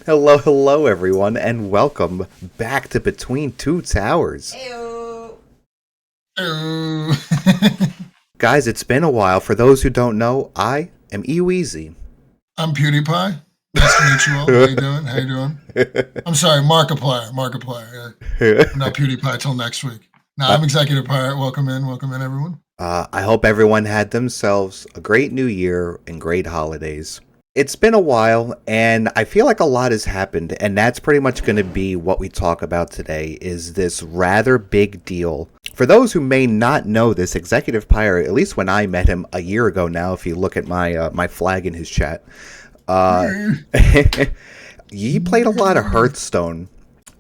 Hello, everyone, and welcome back to Between Two Towers. Ew. Guys, it's been a while. For those who don't know, I am Eweezy. I'm PewDiePie. Nice to meet you all. How you doing? I'm sorry, Markiplier. I'm not PewDiePie till next week. I'm ExecutivePirate. Welcome in, everyone. I hope everyone had themselves a great new year and great holidays. It's been a while, and I feel like a lot has happened, and that's pretty much going to be what we talk about today, is this rather big deal. For those who may not know this, ExecutivePirate, at least when I met him a year ago now, if you look at my flag in his chat, he played a lot of Hearthstone.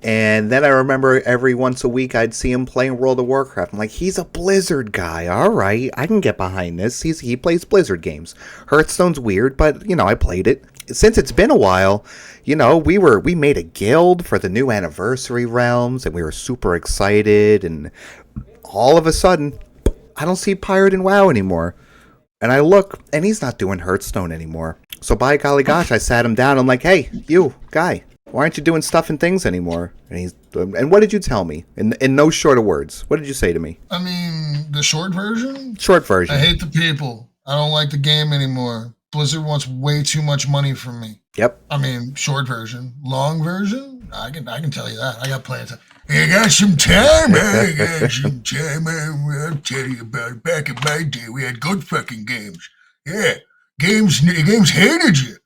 And then I remember every once a week I'd see him playing World of Warcraft. I'm like, he's a Blizzard guy. All right, I can get behind this. He plays Blizzard games. Hearthstone's weird, but, I played it. Since it's been a while, we made a guild for the new anniversary realms, and we were super excited. And all of a sudden, I don't see Pirate in WoW anymore. And I look, and he's not doing Hearthstone anymore. So by golly gosh, I sat him down. I'm like, hey, you, guy. Why aren't you doing stuff and things anymore? And what did you tell me? In no short of words. What did you say to me? I mean, the short version? Short version. I hate the people. I don't like the game anymore. Blizzard wants way too much money from me. Yep. I mean, short version. Long version? I can tell you that. I got plenty of time. I got some time. I'll tell you about it. Back in my day, we had good fucking games. Yeah. Games hated you.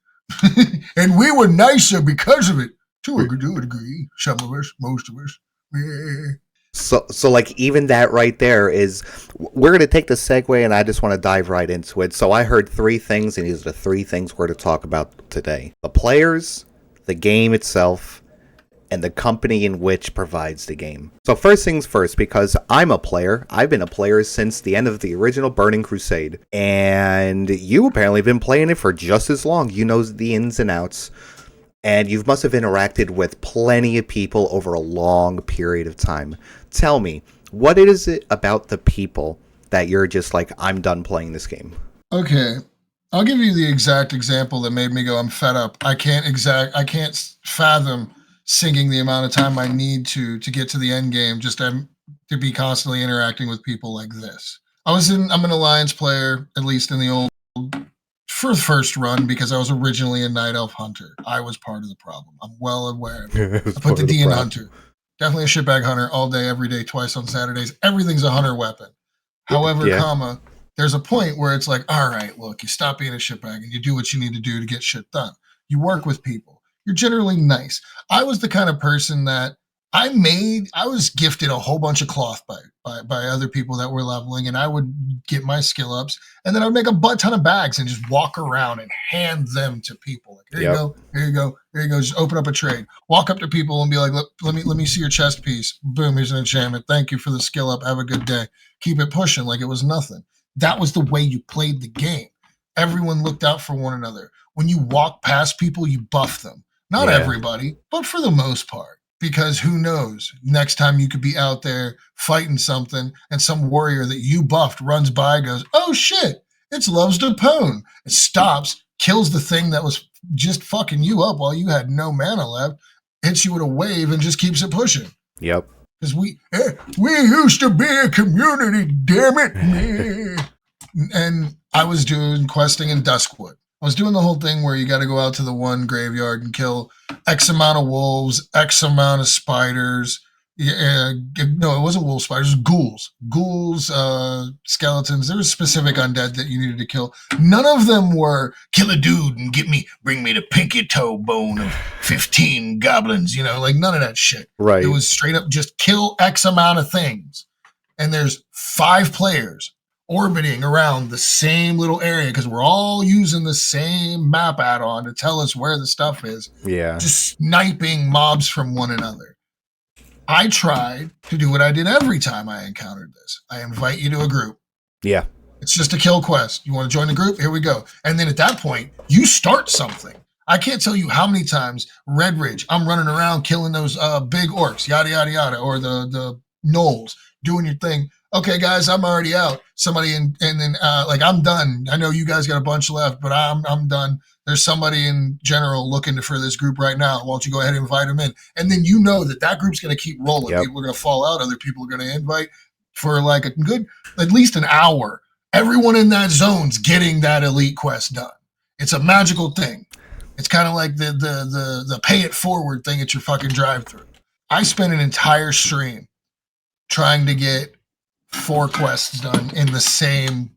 And we were nicer because of it. To a degree. Some of us, most of us. Yeah. So like even that right there is, we're going to take the segue and I just want to dive right into it. So I heard three things, and these are the three things we're to talk about today. The players, the game itself, and the company in which provides the game. So first things first, because I'm a player. I've been a player since the end of the original Burning Crusade. And you apparently have been playing it for just as long. You know the ins and outs. And you must have interacted with plenty of people over a long period of time. Tell me, what is it about the people that you're just like, I'm done playing this game? Okay. I'll give you the exact example that made me go, I'm fed up. I can't fathom sinking the amount of time I need to get to the end game just to be constantly interacting with people like this. I'm an Alliance player, at least in the old, for the first run, because I was originally a Night Elf Hunter. I was part of the problem. I'm well aware of it. I put the D in Hunter. Definitely a shitbag hunter all day, every day, twice on Saturdays. Everything's a hunter weapon. However, there's a point where it's like, all right, look, you stop being a shitbag and you do what you need to do to get shit done. You work with people. You're generally nice. I was the kind of person that I was gifted a whole bunch of cloth by other people that were leveling, and I would get my skill ups, and then I would make a butt ton of bags and just walk around and hand them to people. Like, here you go. Just open up a trade. Walk up to people and be like, let me see your chest piece. Boom, here's an enchantment. Thank you for the skill up. Have a good day. Keep it pushing like it was nothing. That was the way you played the game. Everyone looked out for one another. When you walk past people, you buff them. Not everybody, but for the most part. Because who knows, next time you could be out there fighting something and some warrior that you buffed runs by, goes, oh shit, it's Love's Depone. It stops, kills the thing that was just fucking you up while you had no mana left, hits you with a wave and just keeps it pushing. Yep. Because we used to be a community, damn it. And I was doing questing in Duskwood. I was doing the whole thing where you got to go out to the one graveyard and kill X amount of wolves, X amount of spiders. No, it wasn't wolf spiders, it was ghouls, skeletons. There was specific undead that you needed to kill. None of them were kill a dude and bring me the pinky toe bone of 15 goblins, like none of that shit. Right. It was straight up just kill X amount of things. And there's 5 players orbiting around the same little area because we're all using the same map add-on to tell us where the stuff is. Yeah. Just sniping mobs from one another. I tried to do what I did every time I encountered this. I invite you to a group. Yeah. It's just a kill quest. You want to join the group? Here we go. And then at that point, you start something. I can't tell you how many times Red Ridge, I'm running around killing those big orcs, yada, yada, yada, or the gnolls, doing your thing. Okay, guys, I'm already out. Somebody and then I'm done. I know you guys got a bunch left, but I'm done. there's somebody in general looking for this group right now. Why don't you go ahead and invite them in? And then you know that group's going to keep rolling. Yep. People are going to fall out. Other people are going to invite for like a good, at least an hour. Everyone in that zone's getting that elite quest done. It's a magical thing. It's kind of like the pay it forward thing at your fucking drive-thru. I spent an entire stream trying to get 4 quests done in the same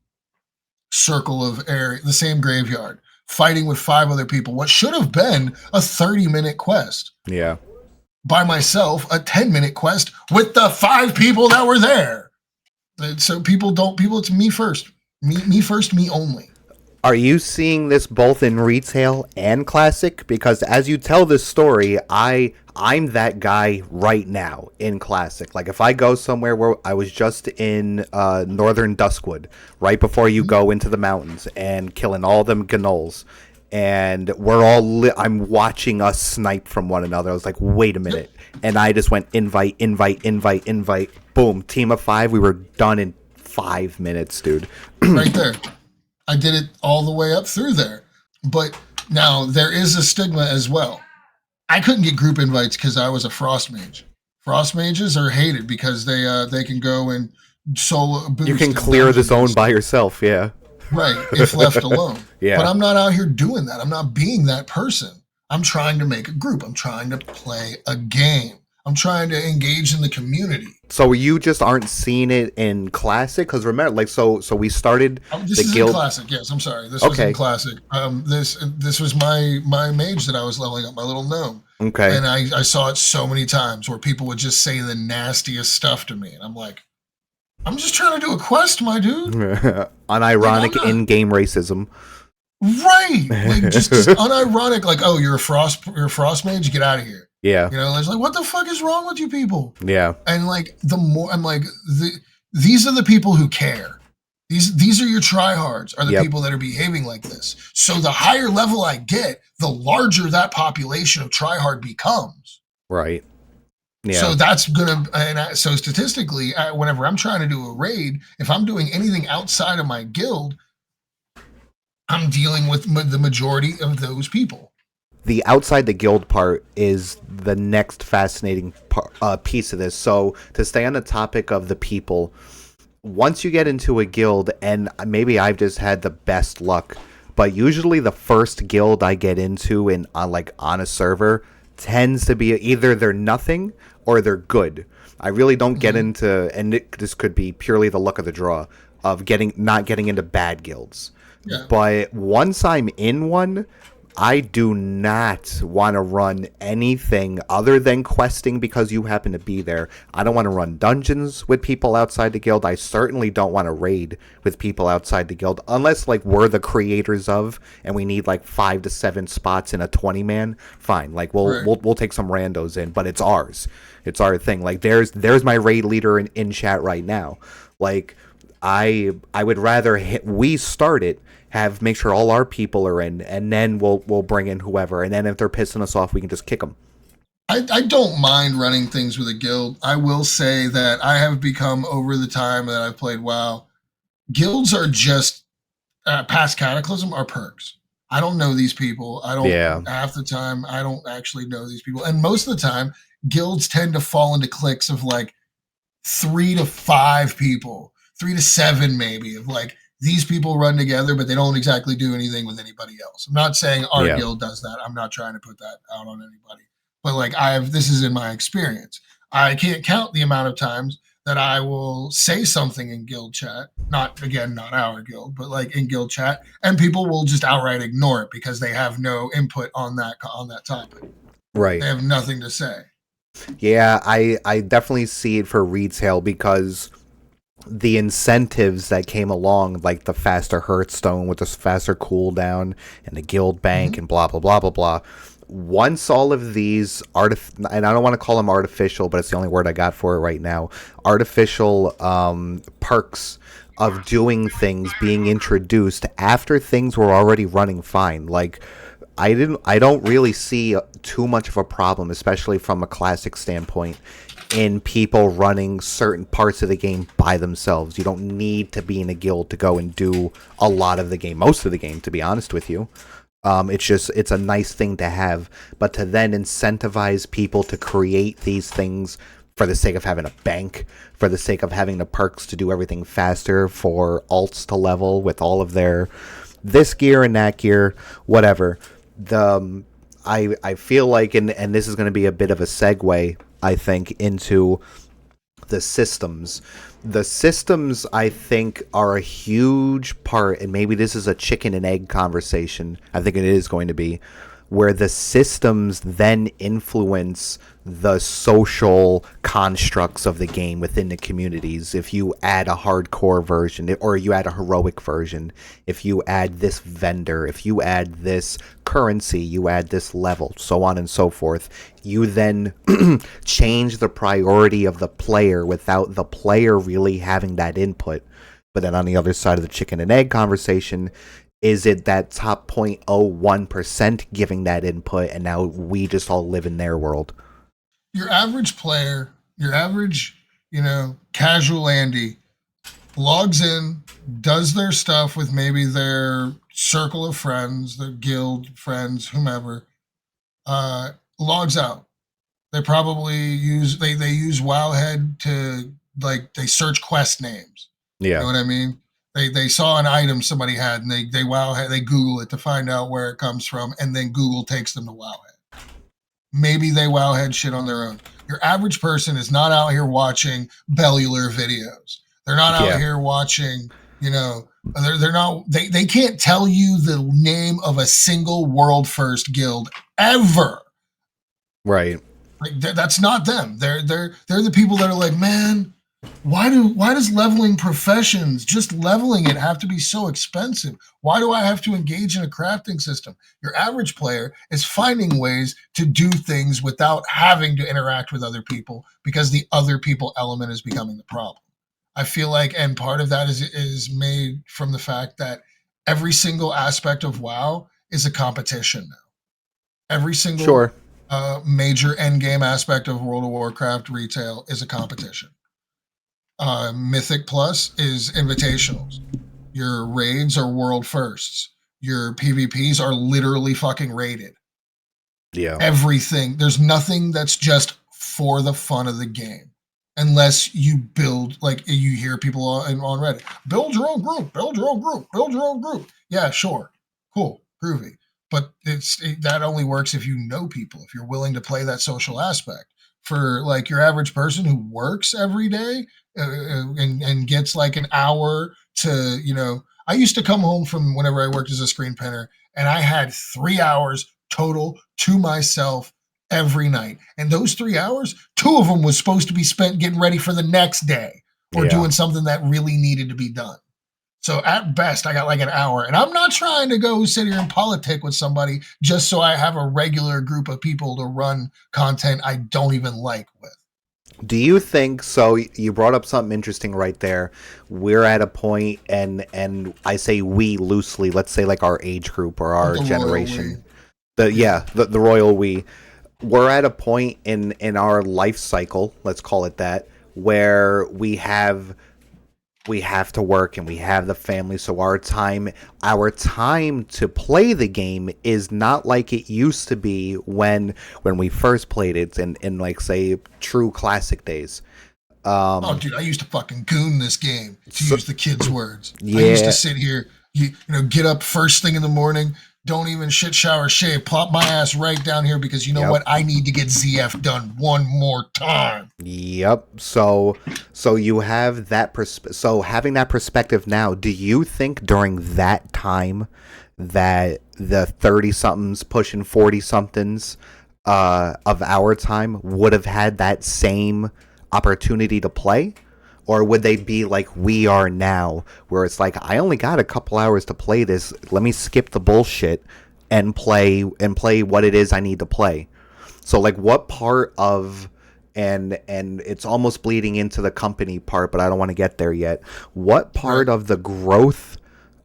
circle of area, the same graveyard, fighting with 5 other people. What should have been a 30-minute quest. Yeah. By myself, a 10-minute quest with the 5 people that were there. So it's me first. Me first, me only. Are you seeing this both in retail and classic? Because as you tell this story, I'm that guy right now in classic. Like if I go somewhere where I was just in northern Duskwood, right before you go into the mountains and killing all them gnolls, and we're all I'm watching us snipe from one another. I was like, wait a minute. And I just went invite. Boom, team of 5. We were done in 5 minutes, dude. Right there. I did it all the way up through there. But now there is a stigma as well. I couldn't get group invites because I was a frost mage. Frost mages are hated because they can go and solo boost. You can clear the zone by yourself, yeah. Right, if left alone. Yeah. But I'm not out here doing that. I'm not being that person. I'm trying to make a group. I'm trying to play a game. I'm trying to engage in the community. So you just aren't seeing it in classic? Because remember, like, so we started this the is guild. In classic. Yes, I'm sorry. This was in classic. This was my mage that I was leveling up, my little gnome. Okay. And I saw it so many times where people would just say the nastiest stuff to me, and I'm like, I'm just trying to do a quest, my dude. Unironic in-game racism. Right. Like just unironic. Like, oh, you're a frost mage. Get out of here. Yeah. You know, it's like, what the fuck is wrong with you people? Yeah. And like, the more I'm like, these are the people who care. These are your tryhards, are the people that are behaving like this. So the higher level I get, the larger that population of tryhard becomes. Right. Yeah. So that's so statistically, whenever I'm trying to do a raid, if I'm doing anything outside of my guild, I'm dealing with the majority of those people. The outside the guild part is the next fascinating piece of this. So to stay on the topic of the people, once you get into a guild, and maybe I've just had the best luck, but usually the first guild I get into on a server tends to be either they're nothing or they're good. I really don't get into, and this could be purely the luck of the draw of not getting into bad guilds. Yeah. But once I'm in one, I do not want to run anything other than questing because you happen to be there. I don't want to run dungeons with people outside the guild. I certainly don't want to raid with people outside the guild unless like we're the creators of and we need like 5 to 7 spots in a 20-man. Fine, like we'll take some randos in, but it's ours. It's our thing. Like there's my raid leader in chat right now. Like I would rather we start it. Make sure all our people are in, and then we'll bring in whoever. And then if they're pissing us off, we can just kick them. I don't mind running things with a guild. I will say that I have become, over the time that I've played WoW, guilds are just, past Cataclysm, are perks. I don't know these people. Half the time, I don't actually know these people. And most of the time, guilds tend to fall into cliques of like 3 to 5 people, 3 to 7 maybe, of like, these people run together, but they don't exactly do anything with anybody else. I'm not saying our guild does that. I'm not trying to put that out on anybody. But like this is in my experience. I can't count the amount of times that I will say something in guild chat, not our guild, but like in guild chat, and people will just outright ignore it because they have no input on that topic. Right. They have nothing to say. Yeah, I definitely see it for retail because the incentives that came along, like the faster Hearthstone with the faster cooldown and the guild bank and blah, blah, blah, blah, blah. Once all of these and I don't want to call them artificial, but it's the only word I got for it right now, artificial perks of doing things being introduced after things were already running fine. Like, I don't really see too much of a problem, especially from a classic standpoint, in people running certain parts of the game by themselves. You don't need to be in a guild to go and do a lot of the game, most of the game, to be honest with you. It's a nice thing to have, but to then incentivize people to create these things for the sake of having a bank, for the sake of having the perks to do everything faster, for alts to level with all of their this gear and that gear, whatever. I feel like, and this is going to be a bit of a segue, I think, into the systems. The systems, I think, are a huge part, and maybe this is a chicken and egg conversation. I think it is going to be, where the systems then influence the social constructs of the game within the communities. If you add a hardcore version, or you add a heroic version, if you add this vendor, if you add this currency, you add this level, so on and so forth, you then change the priority of the player without the player really having that input. But then on the other side of the chicken and egg conversation, is it that top 0.01% giving that input, and now we just all live in their world? Your average player, your average, casual Andy logs in, does their stuff with maybe their circle of friends, their guild friends, whomever, logs out. They probably they use Wowhead to, like, they search quest names. Yeah. You know what I mean? They saw an item somebody had, and they Google it to find out where it comes from, and then Google takes them to Wowhead. Maybe they Wowhead shit on their own. Your average person is not out here watching Bellular videos. They're not out here watching, they're not, they can't tell you the name of a single world first guild ever. Right. Like, that's not them. They're the people that are like, man, why does leveling professions, just leveling it, have to be so expensive? Why do I have to engage in a crafting system? Your average player is finding ways to do things without having to interact with other people, because the other people element is becoming the problem. I feel like, and part of that is made from the fact that every single aspect of WoW is a competition now. Every single major endgame aspect of World of Warcraft retail is a competition. Mythic Plus is invitationals. Your raids are world firsts. Your PvPs are literally fucking rated. Yeah. Everything. There's nothing that's just for the fun of the game. Unless you build, like you hear people on Reddit, build your own group, build your own group, build your own group. Yeah, sure. Cool. Groovy. But that only works if you know people, if you're willing to play that social aspect. For like your average person who works every day and gets like an hour to, I used to come home from whenever I worked as a screen printer, and I had 3 hours total to myself every night. And those 3 hours, 2 of them was supposed to be spent getting ready for the next day or doing something that really needed to be done. So at best, I got like an hour, and I'm not trying to go sit here and politic with somebody just so I have a regular group of people to run content I don't even like with. Do you think so? You brought up something interesting right there. We're at a point, and I say we loosely, let's say like our age group or our generation. The royal we. We're at a point in our life cycle, let's call it that, where we have to work and we have the family, so our time to play the game is not like it used to be when we first played it in like, say, true classic days. Dude, I used to fucking goon this game, to use the kids' words. Yeah. I used to sit here, get up first thing in the morning, don't even shit, shower, shave, plop my ass right down here, because you know what? I need to get ZF done one more time. Yep. So you have that so having that perspective now, do you think during that time that the 30-somethings pushing 40-somethings of our time would have had that same opportunity to play? Or would they be like we are now, where it's like, I only got a couple hours to play this. Let me skip the bullshit and play what it is I need to play. So like, what part of, and it's almost bleeding into the company part, but I don't want to get there yet. What part of the growth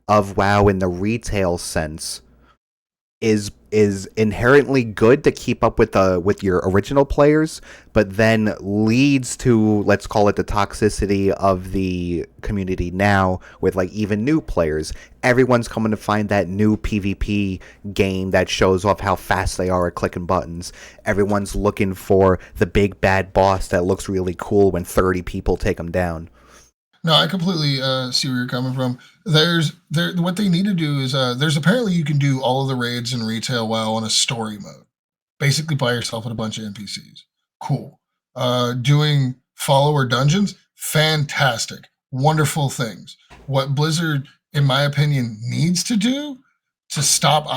of WoW in the retail sense is inherently good to keep up with your original players, but then leads to, let's call it, the toxicity of the community now with like even new players. Everyone's coming to find that new PvP game that shows off how fast they are at clicking buttons. Everyone's looking for the big bad boss that looks really cool when 30 people take them down. No, I completely see where you're coming from. What they need to do is there's apparently you can do all of the raids in retail WoW on a story mode. Basically, by yourself with a bunch of NPCs. Cool. Doing follower dungeons, fantastic, wonderful things. What Blizzard, in my opinion, needs to do to stop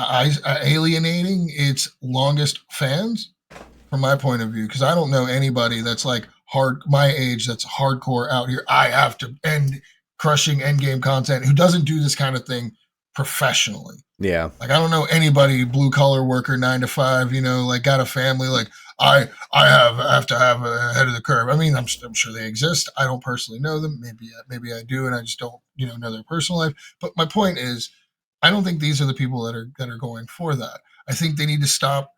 alienating its longest fans, from my point of view, because I don't know anybody that's like my age that's hardcore out here. I have to end crushing end game content who doesn't do this kind of thing professionally. Yeah. Like I don't know anybody blue collar worker 9 to 5, like got a family. Like I have to have ahead of the curve. I mean, I'm sure they exist. I don't personally know them. Maybe I do, and I just don't know their personal life. But my point is, I don't think these are the people that are going for that. I think they need to stop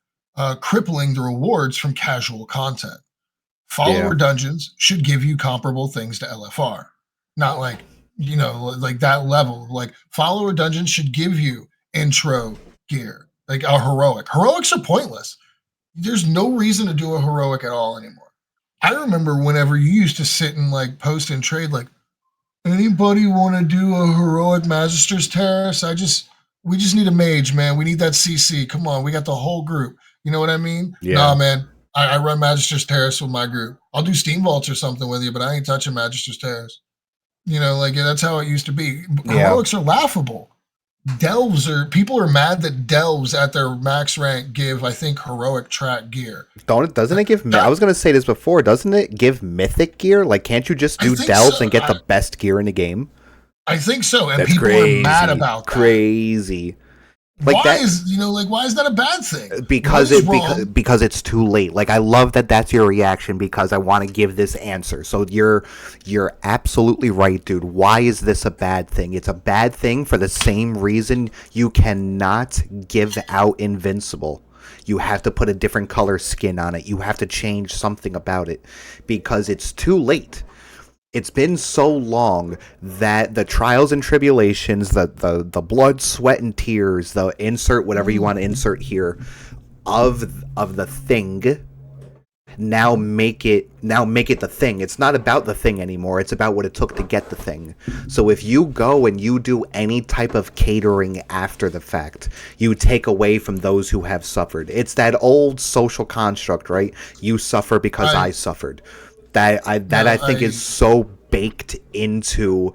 crippling the rewards from casual content. Follower dungeons should give you comparable things to LFR, not like like that level. Like follower dungeons should give you intro gear, like a heroic. Heroics are pointless. There's no reason to do a heroic at all anymore. I remember whenever you used to sit and like post and trade, like anybody want to do a heroic Magister's Terrace? We just need a mage, man. We need that CC. Come on, we got the whole group. You know what I mean? Yeah. Nah, man. I run Magister's Terrace with my group. I'll do Steam Vaults or something with you, but I ain't touching Magister's Terrace. That's how it used to be. Heroics are laughable. People are mad that delves at their max rank give, I think, heroic track gear. Doesn't it give, I was going to say this before, doesn't it give mythic gear? Like, can't you just do delves and get the best gear in the game? I think so, and that's people are mad about that. Crazy. Like why is that a bad thing? Because it's too late. Like I love that that's your reaction because I want to give this answer. So you're absolutely right, dude. Why is this a bad thing? It's a bad thing for the same reason you cannot give out Invincible. You have to put a different color skin on it. You have to change something about it because it's too late. It's been so long that the trials and tribulations, the blood, sweat, and tears, the insert whatever you want to insert here, of the thing, now make it the thing. It's not about the thing anymore. It's about what it took to get the thing. So if you go and you do any type of catering after the fact, you take away from those who have suffered. It's that old social construct, right? You suffer because I suffered. I think is so baked into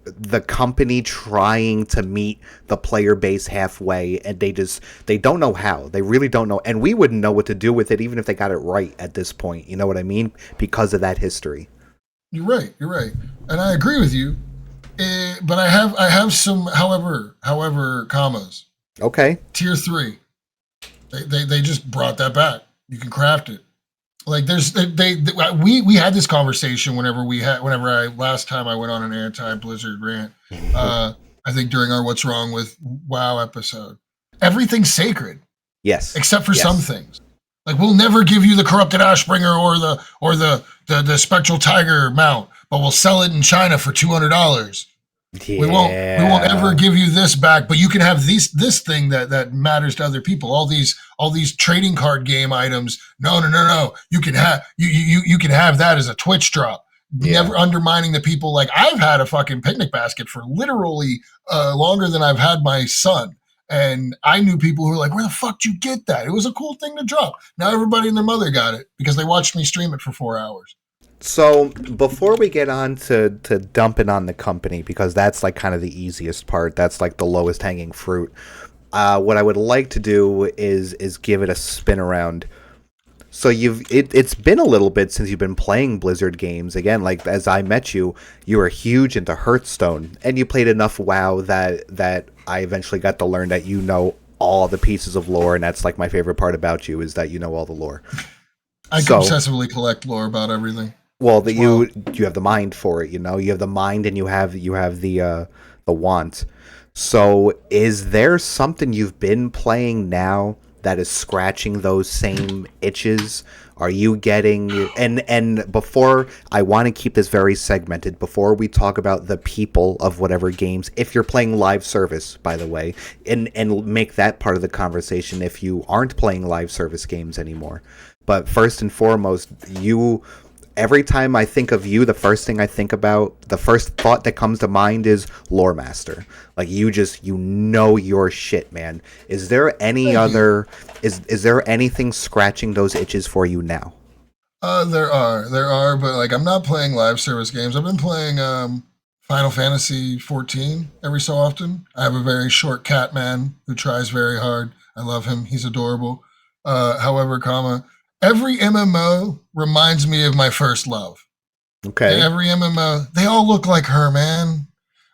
the company trying to meet the player base halfway, and they don't know how. They really don't know, and we wouldn't know what to do with it even if they got it right at this point. You know what I mean? Because of that history. You're right, and I agree with you. But I have some, however, commas. Okay. Tier 3. They just brought that back. You can craft it. Like we had this conversation whenever last time I went on an anti-Blizzard rant. I think during our "What's Wrong with WoW" episode. Everything's sacred. Yes. Except for some things. Like we'll never give you the corrupted Ashbringer or the spectral tiger mount, but we'll sell it in China for $200. Yeah. We won't ever give you this back, but you can have this thing that matters to other people. All these trading card game items. No. You can have that as a Twitch drop. Yeah. Never undermining the people. Like I've had a fucking picnic basket for literally longer than I've had my son. And I knew people who were like, where the fuck did you get that? It was a cool thing to drop. Now everybody and their mother got it because they watched me stream it for 4 hours. So before we get on to dumping on the company, because that's like kind of the easiest part, that's like the lowest hanging fruit, what I would like to do is give it a spin around. So it's been a little bit since you've been playing Blizzard games. Again, like as I met you, you were huge into Hearthstone, and you played enough WoW that I eventually got to learn that you know all the pieces of lore, and that's like my favorite part about you is that you know all the lore. I obsessively collect lore about everything. Well, you have the mind for it, you know. You have the mind, and you have the want. So, is there something you've been playing now that is scratching those same itches? Are you getting and before I want to keep this very segmented before we talk about the people of whatever games, if you're playing live service, by the way, and make that part of the conversation if you aren't playing live service games anymore. But first and foremost, you every time I think of you, the first thing I think about, the first thought that comes to mind is lore master. Like you know your shit, man. Is there any Thank you. other is there anything scratching those itches for you now? There are, but like I'm not playing live service games. I've been playing Final Fantasy 14 every so often. I have a very short cat man who tries very hard. I love him. He's adorable. However, every MMO reminds me of my first love. Okay. Every MMO, they all look like her, man.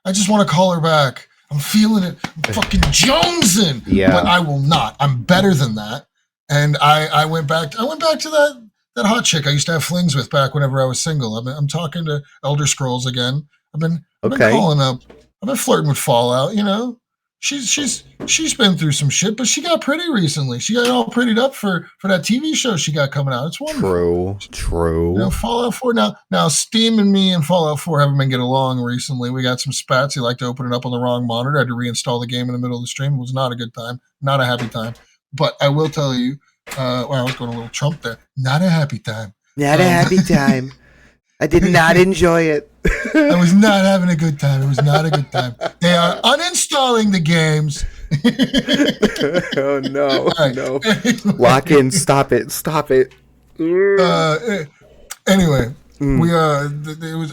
I just want to call her back. I'm feeling it. I'm fucking jonesing. Yeah. But I will not. I'm better than that. And I went back to that hot chick I used to have flings with back whenever I was single. I'm talking to Elder Scrolls again. I've been Okay. calling up. I've been flirting with Fallout, you know. She's been through some shit, but she got pretty recently. She got all prettied up for that TV show she got coming out. It's wonderful. True. You know, Fallout 4 now Steam and me and Fallout 4 haven't been getting along recently. We got some spats. He liked to open it up on the wrong monitor. I had to reinstall the game in the middle of the stream. It was not a good time, not a happy time. But I will tell you, well, I was going a little Trump there. Not a happy time. Not a happy time. I did not enjoy it. I was not having a good time. It was not a good time. They are uninstalling the games. Oh no. Right. No. Lock in, stop it. Anyway,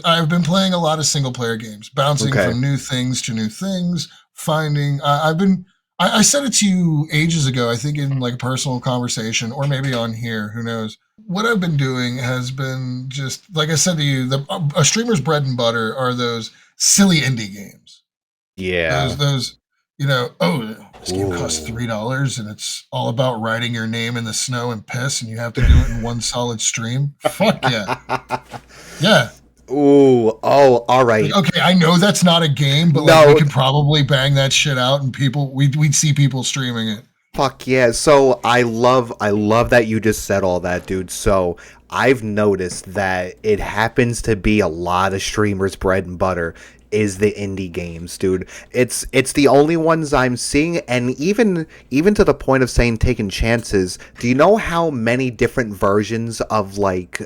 I've been playing a lot of single player games, bouncing Okay. from new things to new things, finding I said it to you ages ago, I think in like a personal conversation or maybe on here, who knows. What I've been doing has been just like I said to you, a streamer's bread and butter are those silly indie games. Yeah. Those this game costs $3 and it's all about writing your name in the snow and piss and you have to do it in one solid stream. Fuck yeah. Yeah. Ooh, oh, all right. Okay, I know that's not a game, but like we could probably bang that shit out and we'd see people streaming it. Fuck yeah. So I love that you just said all that, dude. So I've noticed that it happens to be a lot of streamers' bread and butter is the indie games, dude. It's the only ones I'm seeing, and even to the point of saying taking chances. Do you know how many different versions of like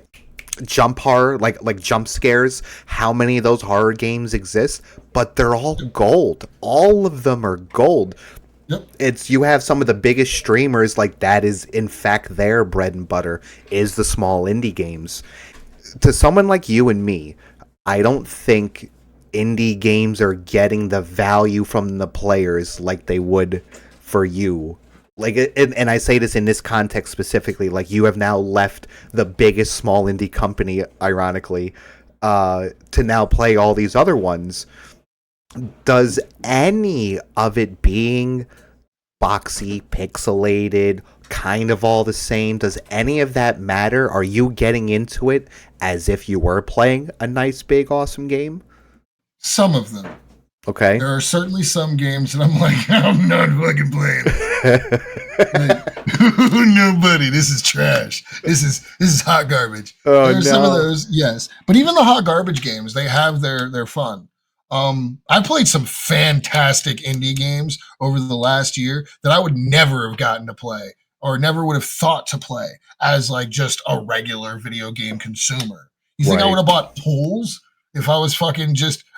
jump horror, like jump scares, how many of those horror games exist? But they're all gold. All of them are gold. Yep. It's you have some of the biggest streamers, like that is in fact their bread and butter is the small indie games. To someone like you and me, I don't think indie games are getting the value from the players like they would for you. Like, and I say this in this context specifically, like you have now left the biggest small indie company, ironically, to now play all these other ones. Does any of it being boxy, pixelated, kind of all the same, does any of that matter? Are you getting into it as if you were playing a nice, big, awesome game? Some of them. Okay. There are certainly some games that I'm like, I'm not fucking playing. Like, no, buddy, this is trash. This is hot garbage. Oh, There's some of those, yes. But even the hot garbage games, they have their fun. I played some fantastic indie games over the last year that I would never have gotten to play or never would have thought to play as like just a regular video game consumer. You think I would have bought Pools if I was fucking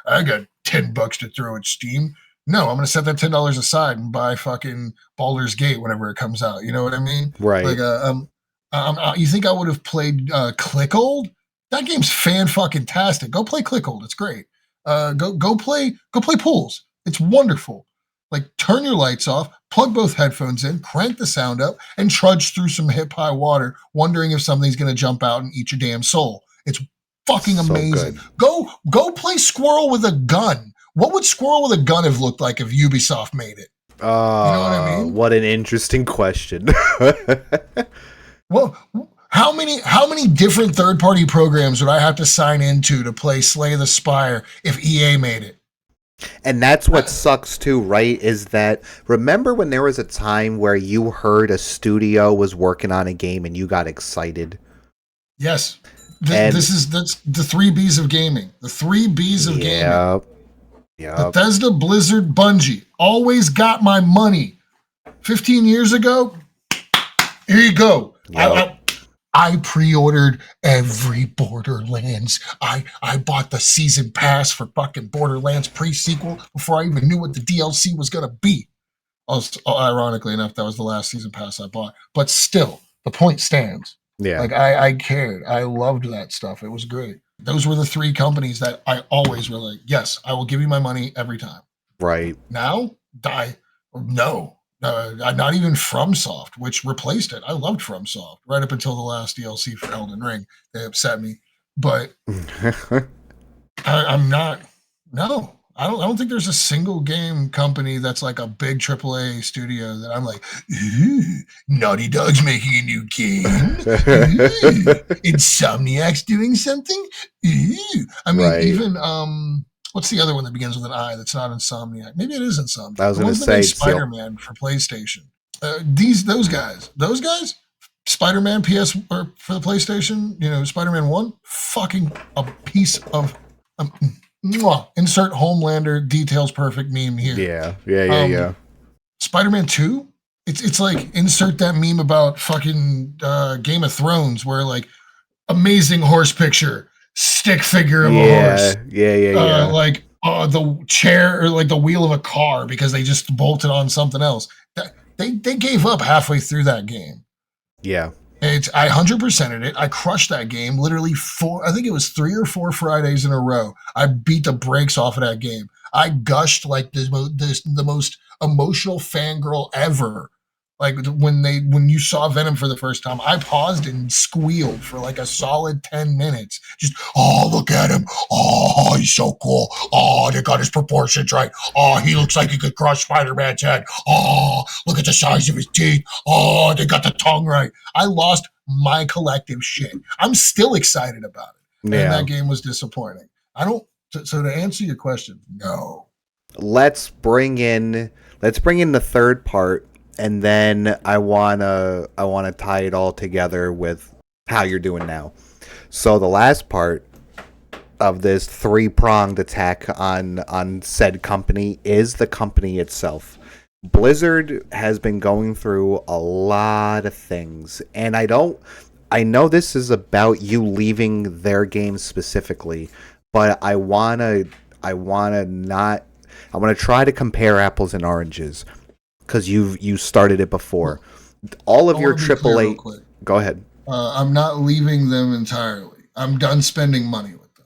I got $10 to throw at Steam? No, I'm going to set that $10 aside and buy fucking Baldur's Gate whenever it comes out. You know what I mean? Right. Like, you think I would have played Clickhold? That game's fan-fucking-tastic. Go play Clickhold. It's great. Go play Pools. It's wonderful. Like, turn your lights off, plug both headphones in, crank the sound up, and trudge through some hip-high water, wondering if something's going to jump out and eat your damn soul. It's fucking amazing. Go play Squirrel with a Gun. What would Squirrel with a Gun have looked like if Ubisoft made it? You know what I mean? What an interesting question. Well, how many different third-party programs would I have to sign into to play Slay the Spire if EA made it? And that's what sucks too, right? Is that remember when there was a time where you heard a studio was working on a game and you got excited? Yes. And That's the three B's of gaming. The three B's of gaming. yep, yep, Bethesda, Blizzard, Bungie. Always got my money. 15 years ago, here you go. yep. I pre-ordered every Borderlands. I bought the season pass for fucking Borderlands pre-sequel before I even knew what the DLC was gonna be. Also, ironically enough, that was the last season pass I bought. But still, the point stands. Yeah. Like I cared. I loved that stuff. It was great. Those were the three companies that I always were like, yes, I will give you my money every time. Right. Now, no, not even FromSoft, which replaced it. I loved FromSoft right up until the last DLC for Elden Ring. They upset me, but I'm not. No, I don't think there's a single game company that's like a big AAA studio that I'm like, Naughty Dog's making a new game. Insomniac's doing something. I mean, Right. even what's the other one that begins with an I that's not Insomniac? Maybe it is Insomniac. I was The gonna ones that say made Spider-Man for PlayStation. Those guys, Spider-Man PS or for the PlayStation, Spider-Man 1, fucking a piece of insert Homelander details perfect meme here. Yeah. Spider-Man 2, it's like insert that meme about fucking Game of Thrones where like amazing horse picture, stick figure of a horse. Yeah. Like the chair or like the wheel of a car because they just bolted on something else. They gave up halfway through that game. Yeah. I 100%ed it. I crushed that game literally I think it was 3 or 4 Fridays in a row. I beat the brakes off of that game. I gushed like the most emotional fangirl ever. Like when you saw Venom for the first time, I paused and squealed for like a solid 10 minutes. Just, oh, look at him. Oh, he's so cool. Oh, they got his proportions right. Oh, he looks like he could crush Spider-Man's head. Oh, look at the size of his teeth. Oh, they got the tongue right. I lost my collective shit. I'm still excited about it. Yeah. And that game was disappointing. So to answer your question, no. Let's bring in the third part, and then I wanna tie it all together with how you're doing now. So the last part of this 3-pronged attack on said company is the company itself. Blizzard has been going through a lot of things, and I know this is about you leaving their game specifically, but I wanna try to compare apples and oranges because you started it before. All of your AAA. Go ahead. I'm not leaving them entirely. I'm done spending money with them.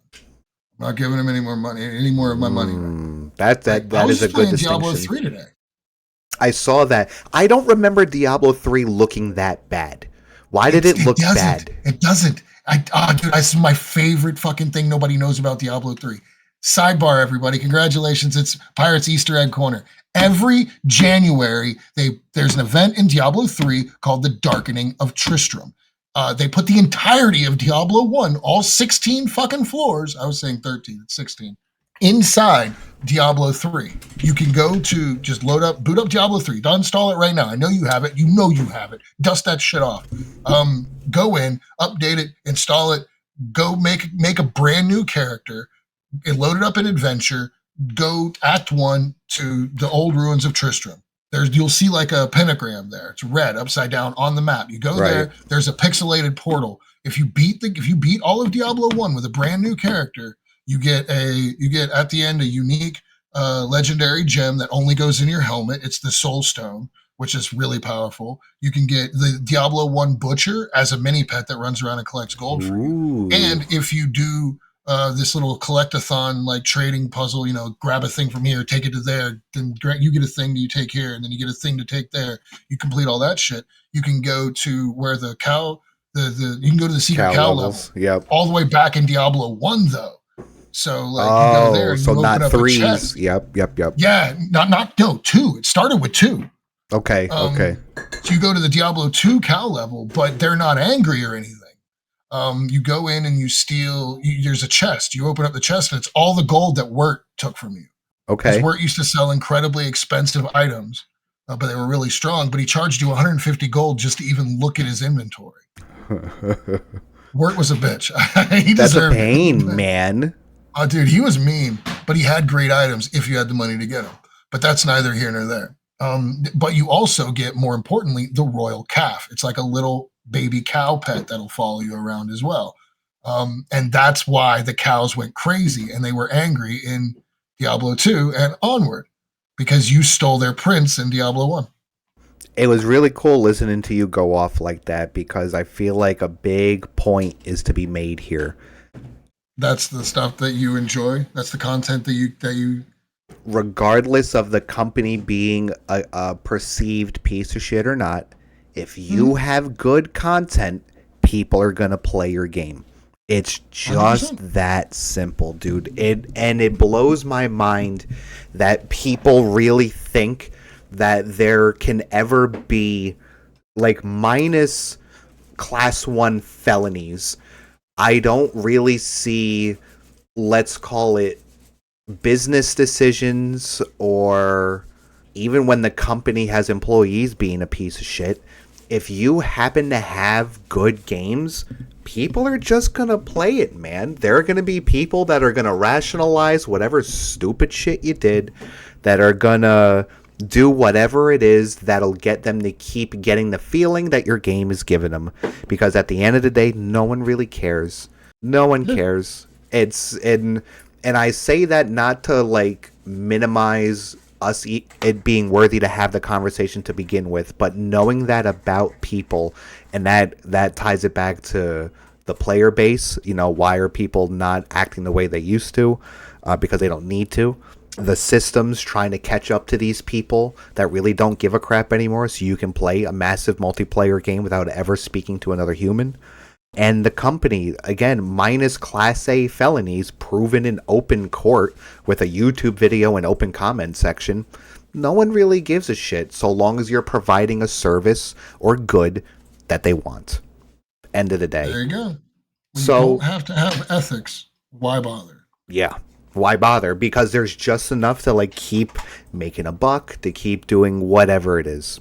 I'm not giving them any more money, any more of my money. Right. That is a good distinction. Diablo 3 today. I saw that. I don't remember Diablo 3 looking that bad. Why did it look bad? It doesn't. Dude, this is my favorite fucking thing nobody knows about Diablo 3. Sidebar, everybody. Congratulations. It's Pirates Easter Egg Corner. Every January, there's an event in Diablo 3 called the Darkening of Tristram. They put the entirety of Diablo 1, all 16 fucking floors, I was saying 13, it's 16, inside Diablo 3. You can go to just boot up Diablo 3. Don't install it right now. I know you have it. You know you have it. Dust that shit off. Go in, update it, install it, go make a brand new character, load it up in adventure, go Act 1 to the old ruins of Tristram. You'll see like a pentagram there. It's red upside down on the map. You go there. There's a pixelated portal. If you beat all of Diablo 1 with a brand new character, you get at the end a unique legendary gem that only goes in your helmet. It's the Soul Stone, which is really powerful. You can get the Diablo 1 Butcher as a mini pet that runs around and collects gold for you. And if you do this little collect-a-thon like trading puzzle, grab a thing from here, take it to there, then you get a thing that you take here, and then you get a thing to take there. You complete all that shit. You can go to where the cow, you can go to the secret cow level. Yep. All the way back in Diablo 1 though. So like you go there and so you open not up 3s. a chest. Yep. Yeah, no, 2. It started with 2. Okay. So you go to the Diablo 2 cow level, but they're not angry or anything. You go in and you steal. There's a chest. You open up the chest, and it's all the gold that Wirt took from you. His Okay. Wirt used to sell incredibly expensive items, but they were really strong. But he charged you 150 gold just to even look at his inventory. Wirt was a bitch. He That's a deserved pain, it. man. Oh, dude, he was mean, but he had great items if you had the money to get them. But that's neither here nor there. But you also get, more importantly, the royal calf. It's like a little baby cow pet that'll follow you around as well. And that's why the cows went crazy and they were angry in Diablo 2 and onward because you stole their prince in Diablo 1. It was really cool listening to you go off like that because I feel like a big point is to be made here. That's the stuff that you enjoy. That's the content that you Regardless of the company being a perceived piece of shit or not, if you have good content, people are going to play your game. It's just 100%. that simple, dude. It blows my mind that people really think that there can ever be like minus class 1 felonies. I don't really see, let's call it, business decisions, or even when the company has employees being a piece of shit. If you happen to have good games, people are just gonna play it, man. There are gonna be people that are gonna rationalize whatever stupid shit you did, that are gonna do whatever it is that'll get them to keep getting the feeling that your game is giving them. Because at the end of the day, no one really cares. No one cares. And I say that not to like minimize us it being worthy to have the conversation to begin with, but knowing that about people, and that ties it back to the player base. You know, why are people not acting the way they used to? Because they don't need to. The systems trying to catch up to these people that really don't give a crap anymore, so you can play a massive multiplayer game without ever speaking to another human. And the company, again, minus Class A felonies proven in open court with a YouTube video and open comment section, no one really gives a shit so long as you're providing a service or good that they want. End of the day. There you go. When you So, don't have to have ethics, why bother? yeah. Why bother? Because there's just enough to like keep making a buck, to keep doing whatever it is.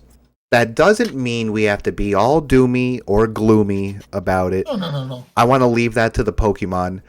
That doesn't mean we have to be all doomy or gloomy about it. No. I want to leave that to the Pokemon.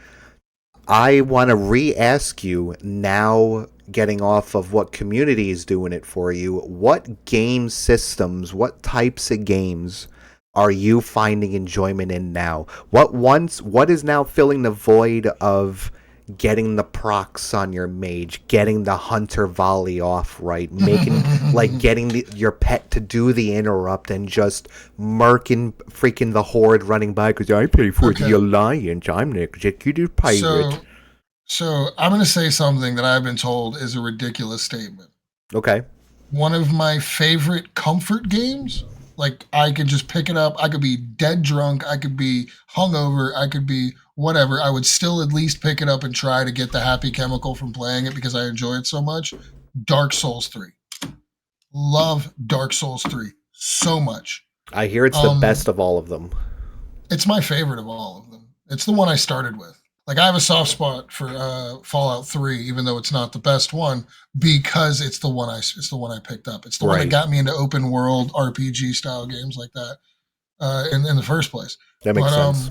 I want to re-ask you now, getting off of what community is doing it for you, what game systems, what types of games are you finding enjoyment in now? What is now filling the void of getting the procs on your mage, getting the hunter volley off right, making like getting your pet to do the interrupt and just murking freaking the horde running by because I play for the alliance. I'm the executive pirate. So I'm going to say something that I've been told is a ridiculous statement. Okay. One of my favorite comfort games, like I could just pick it up. I could be dead drunk. I could be hungover. I could be whatever. I would still at least pick it up and try to get the happy chemical from playing it because I enjoy it so much. Dark Souls 3. Love Dark Souls 3 so much. I hear it's the best of all of them. It's my favorite of all of them. It's the one I started with. Like I have a soft spot for Fallout 3, even though it's not the best one, because it's the one I picked up. It's the one that got me into open world RPG style games like that in the first place. That makes sense.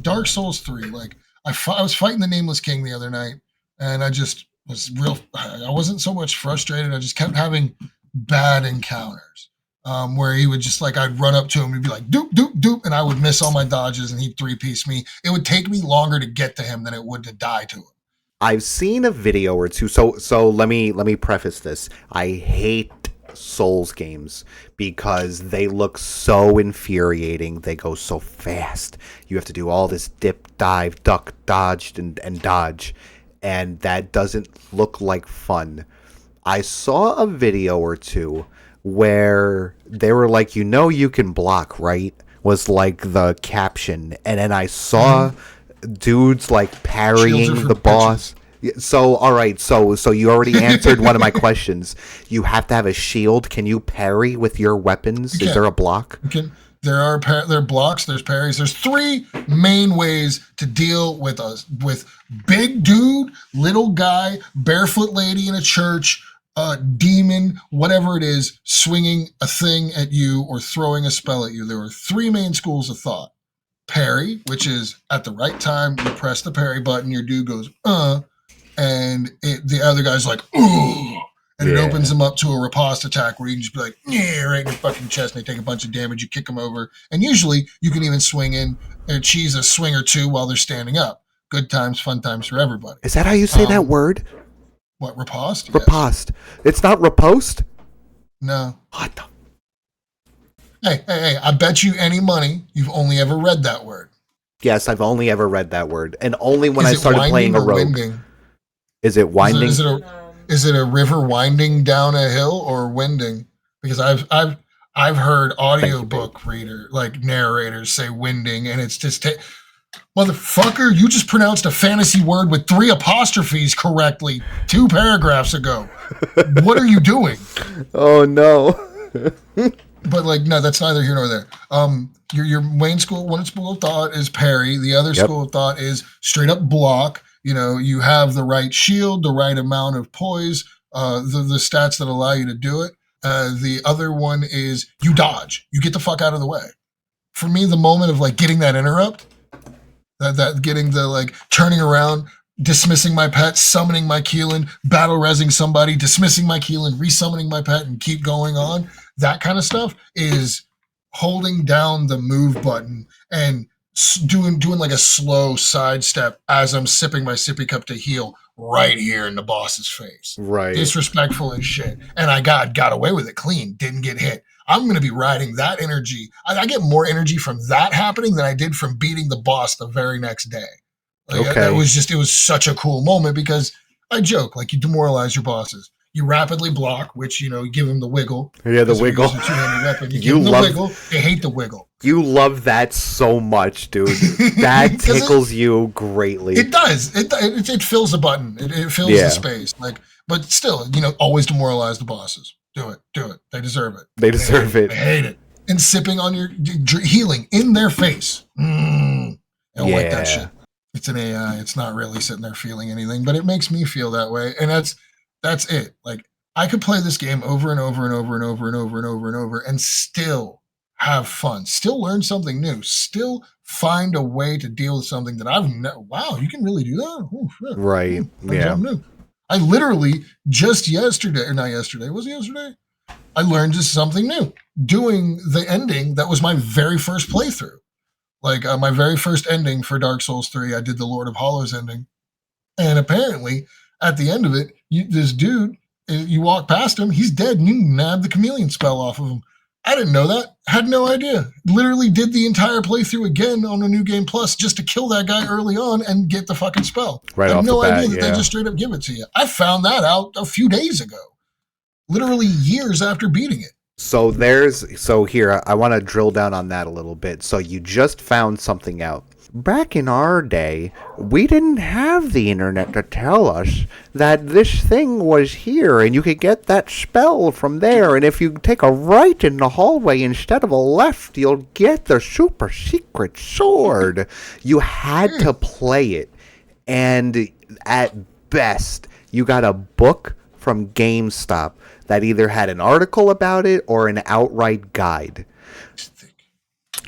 Dark Souls 3, like I was fighting the Nameless King the other night, and I just was I wasn't so much frustrated. I just kept having bad encounters. Where he would just like, I'd run up to him and he'd be like, doop, doop, doop, and I would miss all my dodges and he'd 3-piece me. It would take me longer to get to him than it would to die to him. I've seen a video or two. So let me preface this. I hate Souls games because they look so infuriating. They go so fast. You have to do all this dip, dive, duck, dodge, and dodge. And that doesn't look like fun. I saw a video or two where they were like, you can block, right? Was like the caption. And then I saw dudes like parrying the boss. So, all right. So you already answered one of my questions. You have to have a shield. Can you parry with your weapons? Is there a block? there are blocks, there's parries. There's three main ways to deal with us, with big dude, little guy, barefoot lady in a church, demon, whatever it is, swinging a thing at you or throwing a spell at you. There are three main schools of thought. Parry, which is at the right time, you press the parry button, your dude goes, and the other guy's like, ooh. And it opens them up to a riposte attack where you can just be like, yeah, right in your fucking chest, and they take a bunch of damage, you kick them over. And usually you can even swing in and cheese a swing or two while they're standing up. Good times, fun times for everybody. Is that how you say that word? What, riposte? Riposte. Yes. It's not riposte? No. What the? Hey, I bet you any money you've only ever read that word. Yes, I've only ever read that word. And only when I started playing a rogue. Winding? Is it winding? Is it a river winding down a hill or winding? Because I've heard audiobook narrators say winding, and it's just motherfucker, you just pronounced a fantasy word with 3 apostrophes correctly 2 paragraphs ago. What are you doing? Oh no. But no, that's neither here nor there. Your main one school of thought is parry. The other school of thought is straight up block. You have the right shield, the right amount of poise, the stats that allow you to do it. The other one is you dodge. You get the fuck out of the way. For me, the moment of getting that interrupt, that getting the turning around, dismissing my pet, summoning my Keelan, battle resing somebody, dismissing my Keelan, resummoning my pet, and keep going on. That kind of stuff is holding down the move button and doing a slow sidestep as I'm sipping my sippy cup to heal right here in the boss's face. Right. Disrespectful as shit. And I got away with it clean. Didn't get hit. I'm going to be riding that energy. I get more energy from that happening than I did from beating the boss the very next day. It was such a cool moment because I joke, you demoralize your bosses. You rapidly block, which, you give them the wiggle. Yeah, the wiggle. It's a two-handed weapon. You give them the wiggle. They hate the wiggle. You love that so much, dude. That tickles you greatly. It does. It fills the button. It fills the space. But still, always demoralize the bosses. Do it. They deserve it. They deserve it. They hate it. And sipping on your healing in their face. I don't like that shit. It's an AI. It's not really sitting there feeling anything, but it makes me feel that way. And that's it. I could play this game over and over and over and over and over and over and over and still have fun, still learn something new, still find a way to deal with something that wow, you can really do that? Oh, shit. Right. Yeah. New. I literally just yesterday, was it yesterday? I learned just something new. Doing the ending, that was my very first playthrough. My very first ending for Dark Souls 3, I did the Lord of Hollows ending. And apparently, at the end of it, this dude, you walk past him, he's dead, and you nab the chameleon spell off of him. I didn't know that. Had no idea. Literally did the entire playthrough again on a New Game Plus just to kill that guy early on and get the fucking spell. Right I had off no the bat, idea that they just straight up give it to you. I found that out a few days ago. Literally years after beating it. So here, I want to drill down on that a little bit. So you just found something out. Back in our day, we didn't have the internet to tell us that this thing was here and you could get that spell from there. And if you take a right in the hallway instead of a left, you'll get the super secret sword. You had to play it. And at best, you got a book from GameStop that either had an article about it or an outright guide.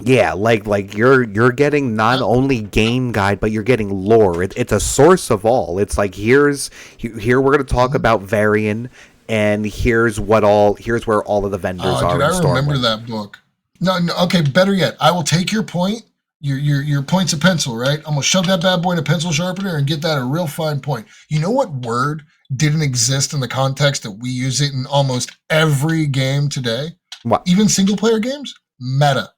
Yeah, you're getting not only game guide, but you're getting lore. It's a source of all. It's here we're going to talk about Varian, and here's where all of the vendors are. Dude, I remember that book. No, okay, better yet, I will take your point, your point's a pencil, right? I'm gonna shove that bad boy in a pencil sharpener and get that a real fine point. You know what word didn't exist in the context that we use it in almost every game today? What? Even single player games? Meta.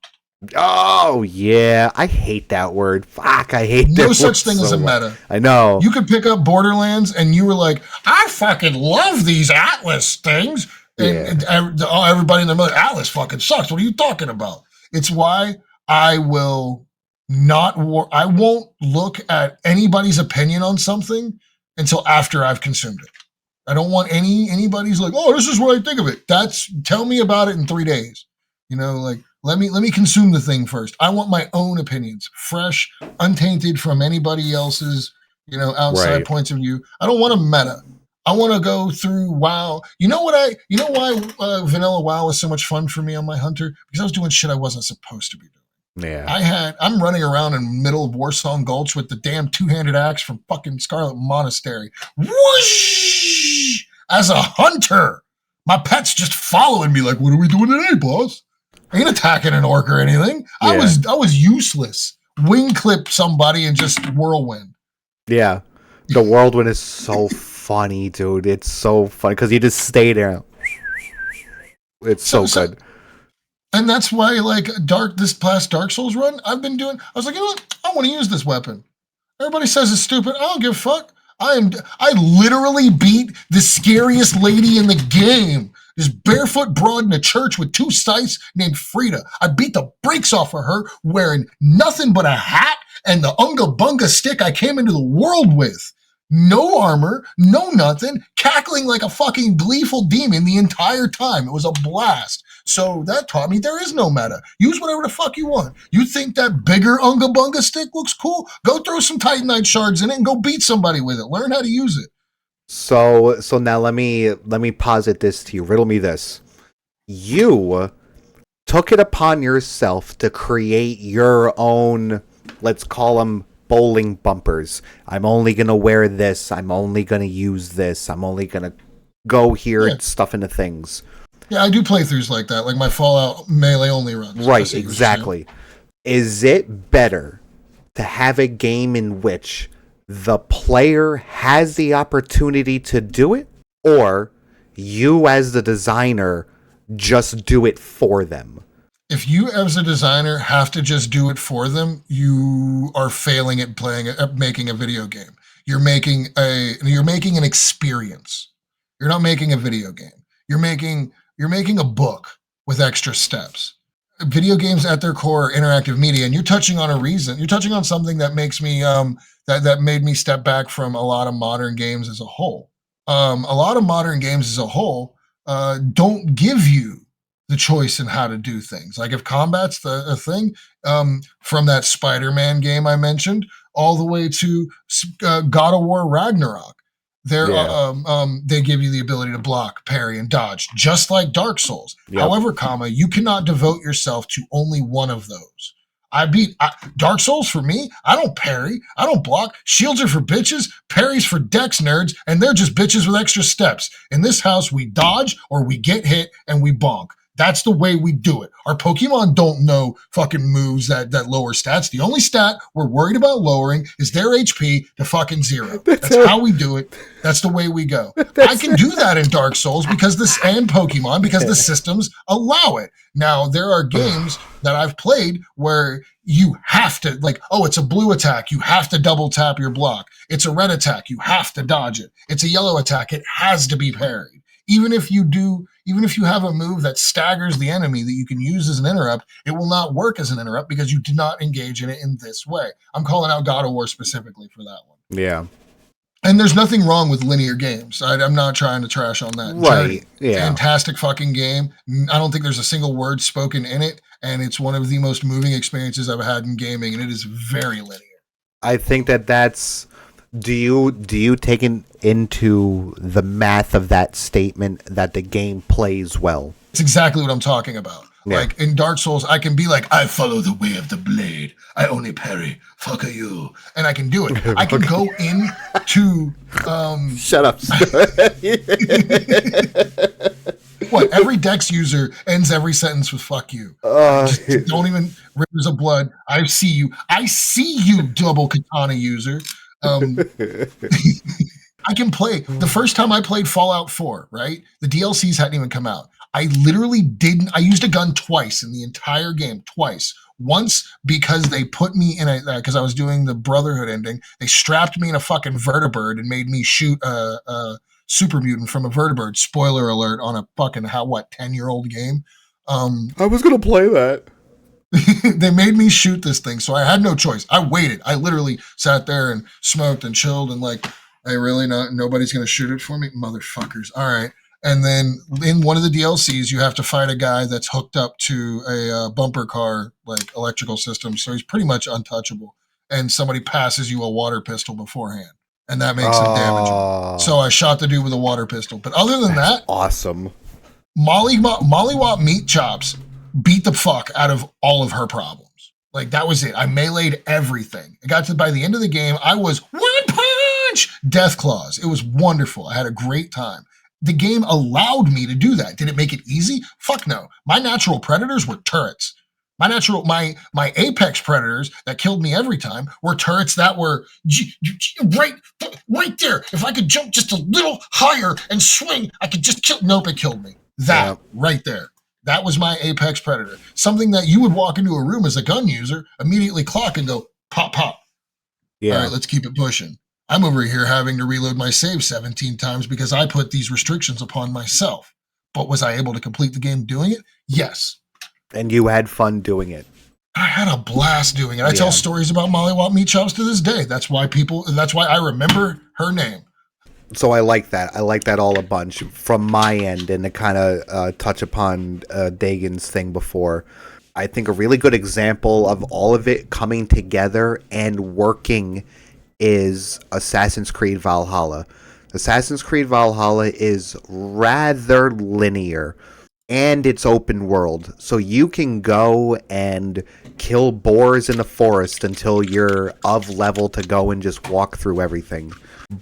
Oh, yeah. I hate that word. Fuck, I hate that word. No such thing as a meta. I know. You could pick up Borderlands and you were like, I fucking love these Atlas things. And everybody in their mother, Atlas fucking sucks. What are you talking about? It's why I will I won't look at anybody's opinion on something until after I've consumed it. I don't want anybody's like, oh, this is what I think of it. Tell me about it in 3 days. Let me consume the thing first. I want my own opinions, fresh, untainted from anybody else's, outside Right. points of view. I don't want a meta. I want to go through WoW. You know why vanilla WoW was so much fun for me on my hunter? Because I was doing shit I wasn't supposed to be doing. Yeah. I'm running around in middle of Warsong Gulch with the damn two-handed axe from fucking Scarlet Monastery. Whoosh! As a hunter, my pet's just following me like, what are we doing today, boss? I ain't attacking an orc or anything. Yeah. I was useless. Wing clip somebody and just whirlwind. Yeah. The whirlwind is so funny, dude. It's so funny because you just stay there. It's so good. And that's why, like, this past Dark Souls run, I was like, you know what? I want to use this weapon. Everybody says it's stupid. I don't give a fuck. I literally beat the scariest lady in the game. This barefoot broad in a church with 2 scythes named Frida. I beat the brakes off of her wearing nothing but a hat and the Unga Bunga stick I came into the world with. No armor, no nothing, cackling like a fucking gleeful demon the entire time. It was a blast. So that taught me there is no meta. Use whatever the fuck you want. You think that bigger Unga Bunga stick looks cool? Go throw some Titanite shards in it and go beat somebody with it. Learn how to use it. So now let me posit this to you. Riddle me this. You took it upon yourself to create your own, let's call them bowling bumpers. I'm only going to wear this. I'm only going to use this. I'm only going to go here and stuff into things. Yeah, I do playthroughs like that, like my Fallout melee only runs. Right, exactly. Is it better to have a game in which the player has the opportunity to do it, or you as the designer just do it for them? If you as a designer have to just do it for them, you are failing at making a video game. You're making an experience. You're not making a video game. You're making a book with extra steps. Video games at their core are interactive media, and you're touching on something that makes me that made me step back from a lot of modern games as a whole. A lot of modern games as a whole don't give you the choice in how to do things. Like if combat's a thing, from that Spider-Man game I mentioned, all the way to God of War Ragnarok. They give you the ability to block, parry, and dodge, just like Dark Souls. Yep. However, you cannot devote yourself to only one of those. Dark Souls for me, I don't parry, I don't block. Shields are for bitches, parries for dex nerds, and they're just bitches with extra steps. In this house, we dodge or we get hit and we bonk. That's the way we do it. Our Pokemon don't know fucking moves that lower stats. The only stat we're worried about lowering is their HP to fucking 0. That's how we do it. That's the way we go. I can do that in Dark Souls and Pokemon because the systems allow it. Now, there are games that I've played where you have to, like, oh, it's a blue attack. You have to double tap your block. It's a red attack. You have to dodge it. It's a yellow attack. It has to be parried. Even if you have a move that staggers the enemy that you can use as an interrupt, it will not work as an interrupt because you did not engage in it in this way. I'm calling out God of War specifically for that one. Yeah. And there's nothing wrong with linear games. I'm not trying to trash on that. Right. Yeah. Fantastic fucking game. I don't think there's a single word spoken in it, and it's one of the most moving experiences I've had in gaming, and it is very linear. I think that's... Do you take into the math of that statement that the game plays well? It's exactly what I'm talking about. Yeah. Like in Dark Souls, I can be like, I follow the way of the blade. I only parry. Fuck you. And I can do it. I can go into... Shut up. What? Every Dex user ends every sentence with fuck you. Just don't even... Rivers of blood. I see you. I see you, double katana user. I can play. The first time I played Fallout 4, right? The DLCs hadn't even come out. I used a gun twice in the entire game, twice. Once because they put me in because I was doing the Brotherhood ending, they strapped me in a fucking vertibird and made me shoot a super mutant from a vertibird. Spoiler alert on a fucking 10-year-old game. I was going to play that. They made me shoot this thing, so I had no choice. I waited. I literally sat there and smoked and chilled and like, nobody's going to shoot it for me? Motherfuckers. All right. And then in one of the DLCs, you have to fight a guy that's hooked up to a bumper car like electrical system, so he's pretty much untouchable. And somebody passes you a water pistol beforehand, and that makes him damageable. So I shot the dude with a water pistol. But other than that's that, awesome. Mollywop Meat Chops beat the fuck out of all of her problems. Like, that was it. I meleeed everything. It got to by the end of the game, I was one punch Death Claws. It was wonderful. I had a great time. The game allowed me to do that. Did it make it easy? Fuck no. My natural predators were turrets. My apex predators that killed me every time were turrets that were right there. If I could jump just a little higher and swing, I could just kill. Nope, it killed me. That right there. That was my apex predator. Something that you would walk into a room as a gun user, immediately clock and go pop, pop. Yeah. All right, let's keep it pushing. I'm over here having to reload my save 17 times because I put these restrictions upon myself. But was I able to complete the game doing it? Yes. And you had fun doing it. I had a blast doing it. I tell stories about Mollywop Meat Chops to this day. That's why I remember her name. So I like that. I like that all a bunch from my end, and to kind of touch upon Dagan's thing before. I think a really good example of all of it coming together and working is Assassin's Creed Valhalla. Assassin's Creed Valhalla is rather linear, and it's open world. So you can go and kill boars in the forest until you're of level to go and just walk through everything.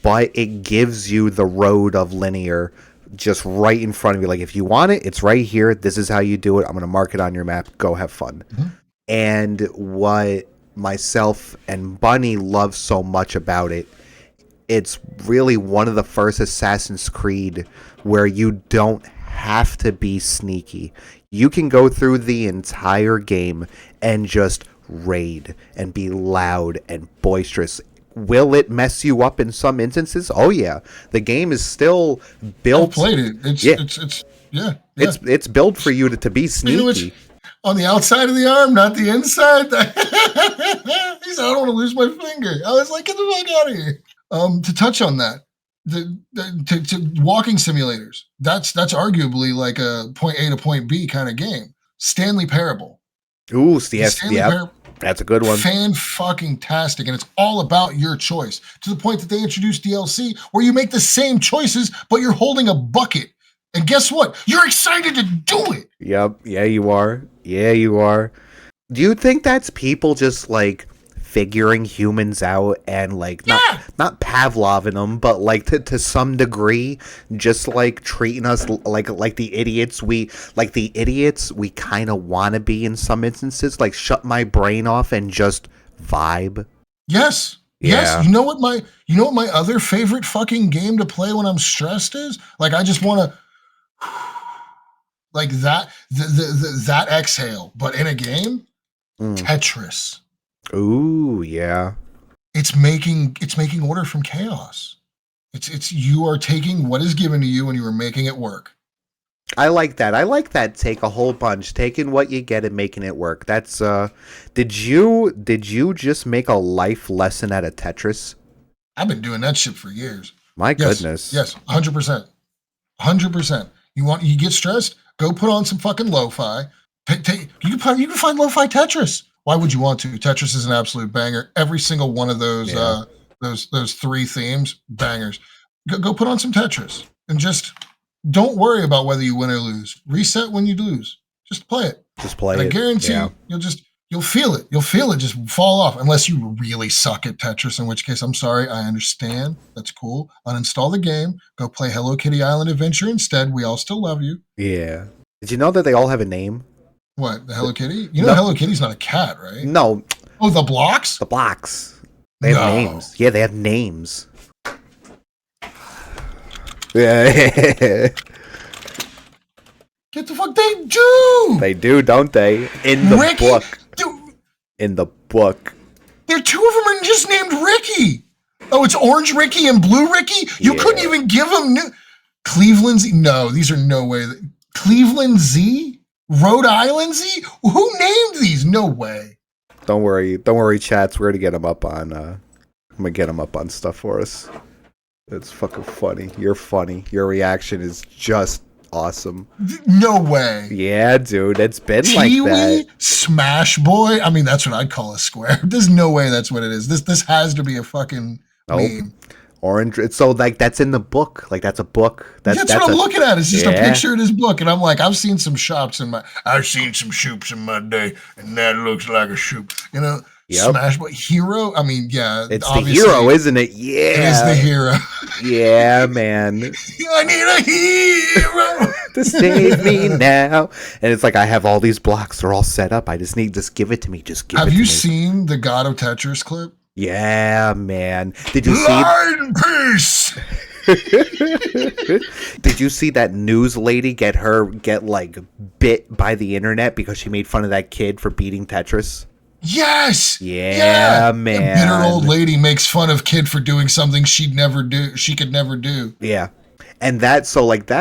But it gives you the road of linear just right in front of you. Like, if you want it, it's right here. This is how you do it. I'm going to mark it on your map. Go have fun. Mm-hmm. And what myself and Bunny love so much about it, it's really one of the first Assassin's Creed where you don't have to be sneaky. You can go through the entire game and just raid and be loud and boisterous. Will it mess you up in some instances? Oh yeah, the game is still built. I've played it. It's built for you to be sneaky. You know, on the outside of the arm, not the inside. He said, "I don't want to lose my finger." I was like, "Get the fuck out of here." To touch on that, to walking simulators. That's arguably like a point A to point B kind of game. Stanley Parable. Ooh, yes, yeah. That's a good one. Fan-fucking-tastic, and it's all about your choice. To the point that they introduced DLC where you make the same choices, but you're holding a bucket. And guess what? You're excited to do it. Yep. Yeah, you are. Yeah, you are. Do you think that's people just, like, figuring humans out and, like, not Pavloving them, but, like, to some degree, just, like, treating us like the idiots we kind of want to be in some instances? Like, shut my brain off and just vibe? Yes. Yeah. Yes. You know what my other favorite fucking game to play when I'm stressed is? Like, I just want to... like that, that exhale, but in a game, Tetris. Ooh, yeah. It's making order from chaos. It's you are taking what is given to you and you are making it work. I like that. I like that take a whole bunch, taking what you get and making it work. That's did you just make a life lesson out of Tetris? I've been doing that shit for years. My goodness. Yes, 100%. 100%. You get stressed? Go put on some fucking lo-fi. You can find lo-fi Tetris. Why would you want to? Tetris is an absolute banger. Every single one of those those three themes, bangers. Go put on some Tetris and just don't worry about whether you win or lose. Reset when you lose. Just play it. Just play it. I guarantee you'll feel it. You'll feel it just fall off unless you really suck at Tetris, in which case I'm sorry. I understand. That's cool. Uninstall the game. Go play Hello Kitty Island Adventure instead. We all still love you. Yeah. Did you know that they all have a name? What, the Hello Kitty? You know Hello Kitty's not a cat, right? No. Oh, the blocks? The blocks. They have names. Yeah, they have names. Yeah. Get the fuck, they do! They do, don't they? In the book. Dude. In the book. There are two of them are just named Ricky. Oh, it's Orange Ricky and Blue Ricky? You couldn't even give them Cleveland Z? No, these are no way. Cleveland Z? Rhode Island Z? Who named these? No way. Don't worry, chats. We're gonna get them up on. I'm gonna get them up on stuff for us. That's fucking funny. You're funny. Your reaction is just awesome. No way. Yeah, dude, it's been like that. Tiwi Smash Boy. I mean, that's what I'd call a square. There's no way that's what it is. This has to be a fucking Nope. meme. Orange. So like that's in the book. Like that's a book. That's what I'm looking at. It's just a Yeah. picture in his book, and I'm like, I've seen some shoops in my day, and that looks like a shoop. You know, Yep. Smash Boy hero. I mean, yeah, It's the obviously, hero, isn't it? Yeah. It is the hero. Yeah, man. I need a hero. To save me now. And it's like I have all these blocks. They're all set up. I just give it to me. Just give it to me. Have you seen the God of Tetris clip? Yeah, man. Did you Blind Peace. Did you see that news lady get like bit by the internet because she made fun of that kid for beating Tetris? Yes. Yeah, man. The bitter old lady makes fun of kid for doing something she'd never do. She could never do. Yeah. And that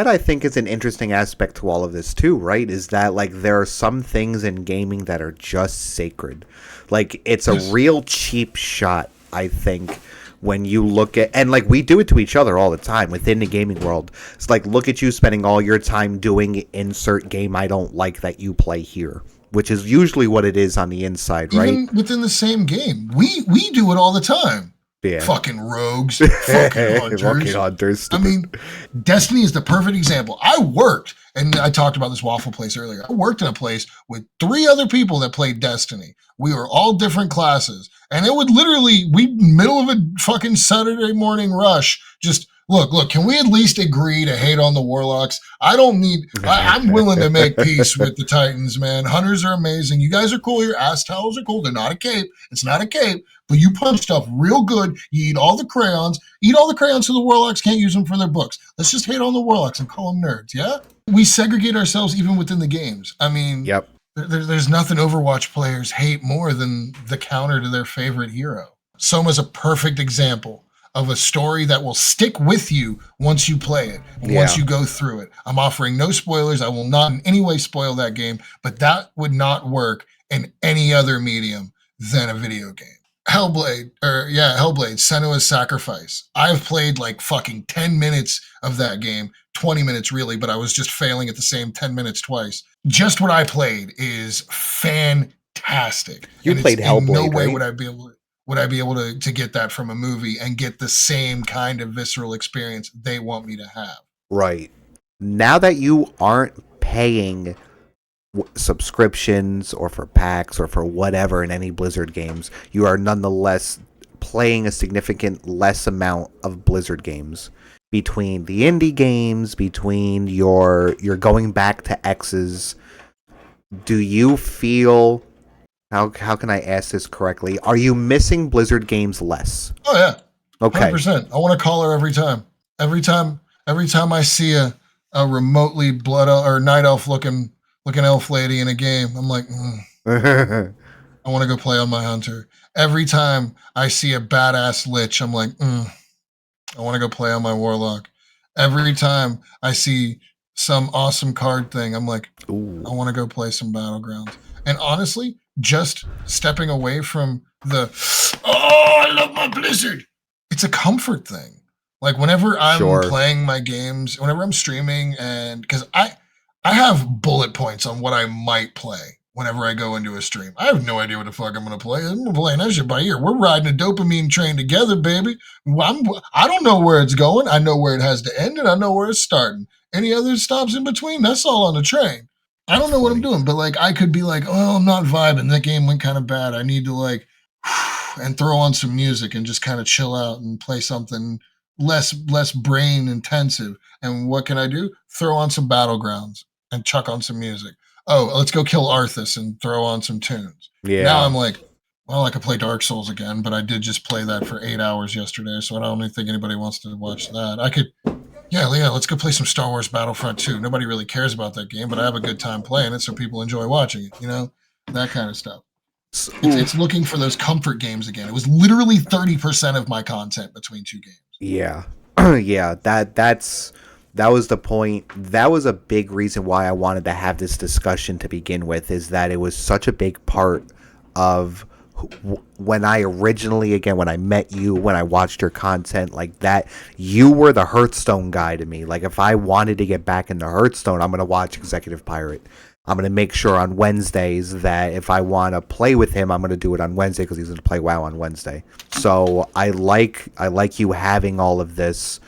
I think is an interesting aspect to all of this too, right? Is that like there are some things in gaming that are just sacred. Like it's a real cheap shot, I think, when you look at, and like we do it to each other all the time within the gaming world. It's like, look at you spending all your time doing insert game I don't like that you play here, which is usually what it is on the inside, right? Even within the same game, we do it all the time. Yeah. Fucking rogues, fucking hunters. Fucking hunters. I mean, Destiny is the perfect example. I worked, and I talked about this waffle place earlier. I worked in a place with 3 other people that played Destiny. We were all different classes, and it would literally, middle of a fucking Saturday morning rush, just look, can we at least agree to hate on the Warlocks? I'm willing to make peace with the Titans, man. Hunters are amazing. You guys are cool. Your ass towels are cool. They're not a cape. It's not a cape, but you punch stuff real good. You eat all the crayons. Eat all the crayons so the Warlocks can't use them for their books. Let's just hate on the Warlocks and call them nerds, yeah? We segregate ourselves even within the games. I mean, Yep. There's nothing Overwatch players hate more than the counter to their favorite hero. Soma's a perfect example of a story that will stick with you once you play it, once you go through it. I'm offering no spoilers. I will not in any way spoil that game, but that would not work in any other medium than a video game. Hellblade, Senua's Sacrifice. I've played like fucking 10 minutes of that game, 20 minutes really, but I was just failing at the same 10 minutes twice. Just what I played is fantastic. You played Hellblade, in no way right? would I be able to get that from a movie and get the same kind of visceral experience they want me to have. Right. Now that you aren't paying subscriptions or for packs or for whatever in any Blizzard games, you are nonetheless playing a significant less amount of Blizzard games. Between the indie games, between you're going back to X's, do you feel... How can I ask this correctly? Are you missing Blizzard games less? Oh yeah. Okay. 100%. I want to call her every time. Every time I see a remotely blood elf or night elf looking elf lady in a game, I'm like, I want to go play on my hunter. Every time I see a badass lich, I'm like, I want to go play on my warlock. Every time I see some awesome card thing, I'm like, Ooh. I want to go play some battlegrounds. And honestly, just stepping away from I love my Blizzard. It's a comfort thing. Like whenever I'm playing my games, whenever I'm streaming, and because I have bullet points on what I might play whenever I go into a stream. I have no idea what the fuck I'm going to play. I'm playing that shit by ear. We're riding a dopamine train together, baby. I don't know where it's going. I know where it has to end, and I know where it's starting. Any other stops in between, that's all on the train. I don't know what I'm doing, but like I could be like, oh, I'm not vibing. That game went kind of bad. I need to like and throw on some music and just kind of chill out and play something less brain intensive. And what can I do? Throw on some battlegrounds and chuck on some music. Oh, let's go kill Arthas and throw on some tunes. Yeah. Now I'm like, well, I could play Dark Souls again, but I did just play that for 8 hours yesterday, so I don't even think anybody wants to watch that. I could, yeah, let's go play some Star Wars Battlefront 2. Nobody really cares about that game, but I have a good time playing it, so people enjoy watching it, that kind of stuff. It's looking for those comfort games again. It was literally 30% of my content between 2 games. Yeah. Yeah, that was the point. That was a big reason why I wanted to have this discussion to begin with, is that it was such a big part of when I originally, again, when I met you, when I watched your content like that, you were the Hearthstone guy to me. Like, if I wanted to get back into Hearthstone, I'm going to watch Executive Pirate. I'm going to make sure on Wednesdays that if I want to play with him, I'm going to do it on Wednesday because he's going to play WoW on Wednesday. So I like you having all of this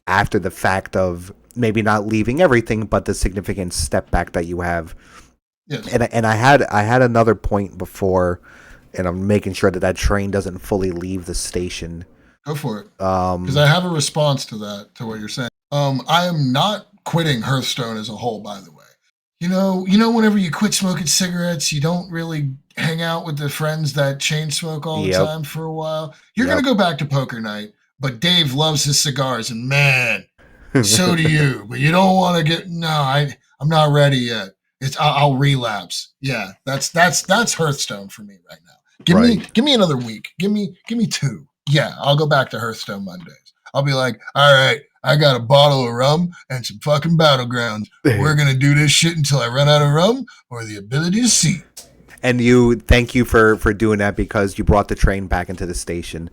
after the fact of maybe not leaving everything, but the significant step back that you have. Yes. And I had another point before, and I'm making sure that train doesn't fully leave the station. Go for it. Because I have a response to that, to what you're saying. I am not quitting Hearthstone as a whole, by the way. You know, whenever you quit smoking cigarettes, you don't really hang out with the friends that chain smoke all the time for a while. You're going to go back to poker night, but Dave loves his cigars, and man, so do you. But you don't want to get, I'm not ready yet. I'll relapse. Yeah, that's Hearthstone for me right now. Give me another week. Give me 2. Yeah, I'll go back to Hearthstone Mondays. I'll be like, all right, I got a bottle of rum and some fucking battlegrounds. We're gonna do this shit until I run out of rum or the ability to see. And thank you for doing that, because you brought the train back into the station.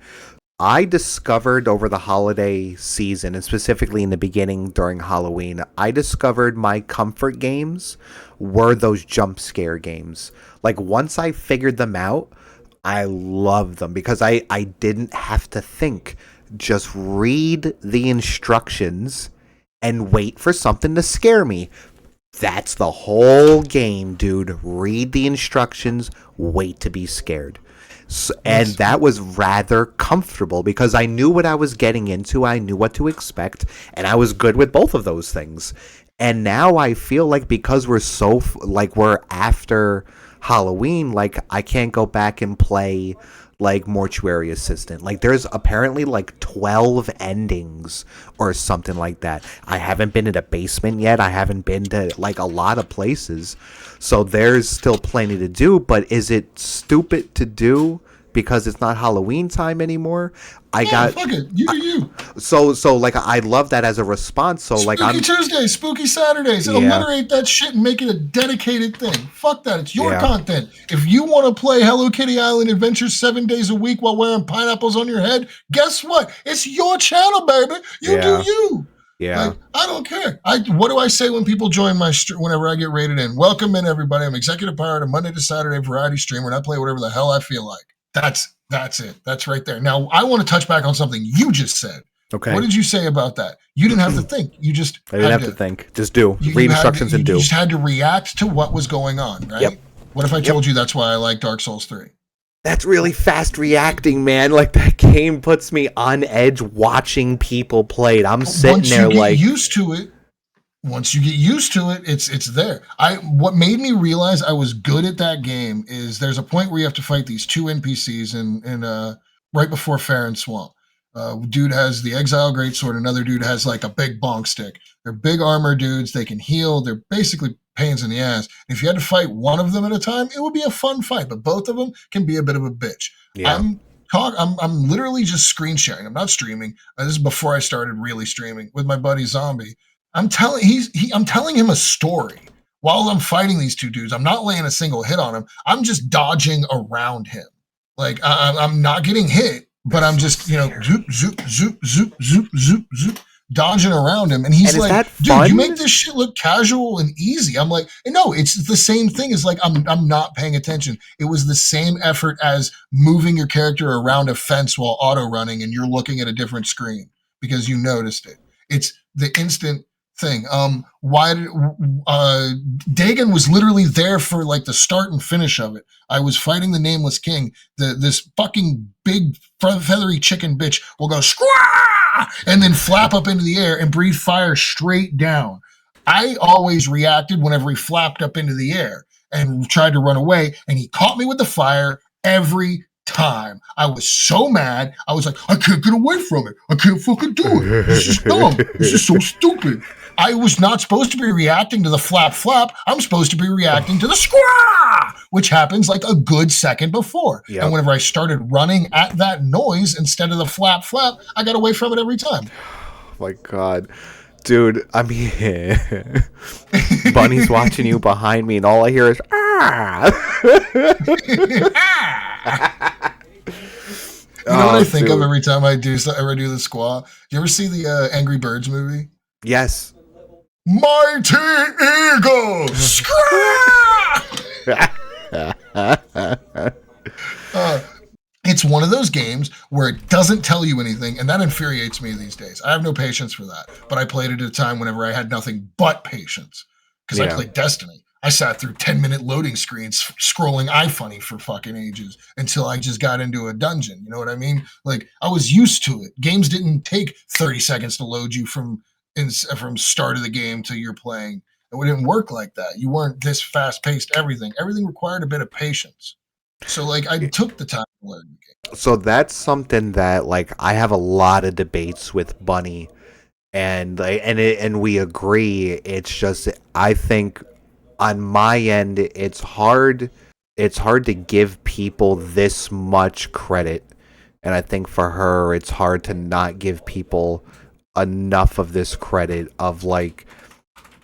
I discovered over the holiday season, and specifically in the beginning during Halloween, I discovered my comfort games were those jump scare games. Like, once I figured them out, I loved them because I didn't have to think. Just read the instructions and wait for something to scare me. That's the whole game, dude. Read the instructions, wait to be scared. So, and that was rather comfortable because I knew what I was getting into. I knew what to expect, and I was good with both of those things. And now I feel like because we're we're after Halloween, like, I can't go back and play like Mortuary Assistant. Like, there's apparently like 12 endings or something like that. I haven't been in a basement yet. I haven't been to like a lot of places. So there's still plenty to do, but is it stupid to do because it's not Halloween time anymore? Fuck it. You do you. So like, I love that as a response. So Spooky like, Tuesdays, Spooky Saturdays. Alliterate that shit and make it a dedicated thing. Fuck that. It's your content. If you want to play Hello Kitty Island Adventures 7 days a week while wearing pineapples on your head, guess what? It's your channel, baby. You do you. Yeah. Like, I don't care. What do I say when people join my whenever I get rated in? Welcome in, everybody. I'm Executive Pirate, a Monday to Saturday variety streamer, and I play whatever the hell I feel like. That's it. That's right there. Now, I want to touch back on something you just said. Okay. What did you say about that? You didn't have to think. You just I didn't have to think. Just do. Read instructions and do. You just had to react to what was going on, right? Yep. What if I told you that's why I like Dark Souls 3? That's really fast reacting, man. Like, that game puts me on edge watching people play it. I'm sitting there like... Once you get used to it, it's there. What made me realize I was good at that game is there's a point where you have to fight these 2 NPCs in right before Farron Swamp. Dude has the Exile Greatsword, another dude has like a big bonk stick. They're big armor dudes, they can heal, they're basically pains in the ass. If you had to fight one of them at a time, it would be a fun fight, but both of them can be a bit of a bitch. Yeah. I'm literally just screen sharing. I'm not streaming. This is before I started really streaming with my buddy Zombie. I'm telling him a story while I'm fighting these 2 dudes. I'm not laying a single hit on him. I'm just dodging around him. Like, I'm not getting hit, but I'm just, zoop, zoop, zoop, zoop, zoop, zoop, zoop, dodging around him. And he's like, dude, you make this shit look casual and easy. I'm like, no, it's the same thing as like, I'm not paying attention. It was the same effort as moving your character around a fence while auto running and you're looking at a different screen because you noticed it. It's the instant thing. Dagon was literally there for like the start and finish of it. I was fighting the Nameless King. This fucking big feathery chicken bitch will go squaw and then flap up into the air and breathe fire straight down. I always reacted whenever he flapped up into the air and tried to run away, and he caught me with the fire every time. I was so mad. I was like, I can't get away from it. I can't fucking do it. It's just dumb. It's just so stupid. I was not supposed to be reacting to the flap flap. I'm supposed to be reacting to the squaw, which happens like a good second before. Yep. And whenever I started running at that noise instead of the flap flap, I got away from it every time. Oh my God. Dude, I mean, Bunny's watching you behind me, and all I hear is, ah! You know what Oh, I think of dude. every time I do the squaw? You ever see the Angry Birds movie? Yes. Mighty Eagle! Scrah! Uh, it's one of those games where it doesn't tell you anything, and that infuriates me these days. I have no patience for that. But I played it at a time whenever I had nothing but patience. Because I Yeah. played Destiny. I sat through 10-minute loading screens scrolling iFunny for fucking ages until I just got into a dungeon. You know what I mean? Like, I was used to it. Games didn't take 30 seconds to load you from start of the game to you're playing. It didn't work like that. You weren't this fast paced. Everything required a bit of patience. So like I took the time to learn the game. So that's something that like I have a lot of debates with Bunny, and we agree. It's just I think on my end it's hard to give people this much credit, and I think for her it's hard to not give people enough of this credit of like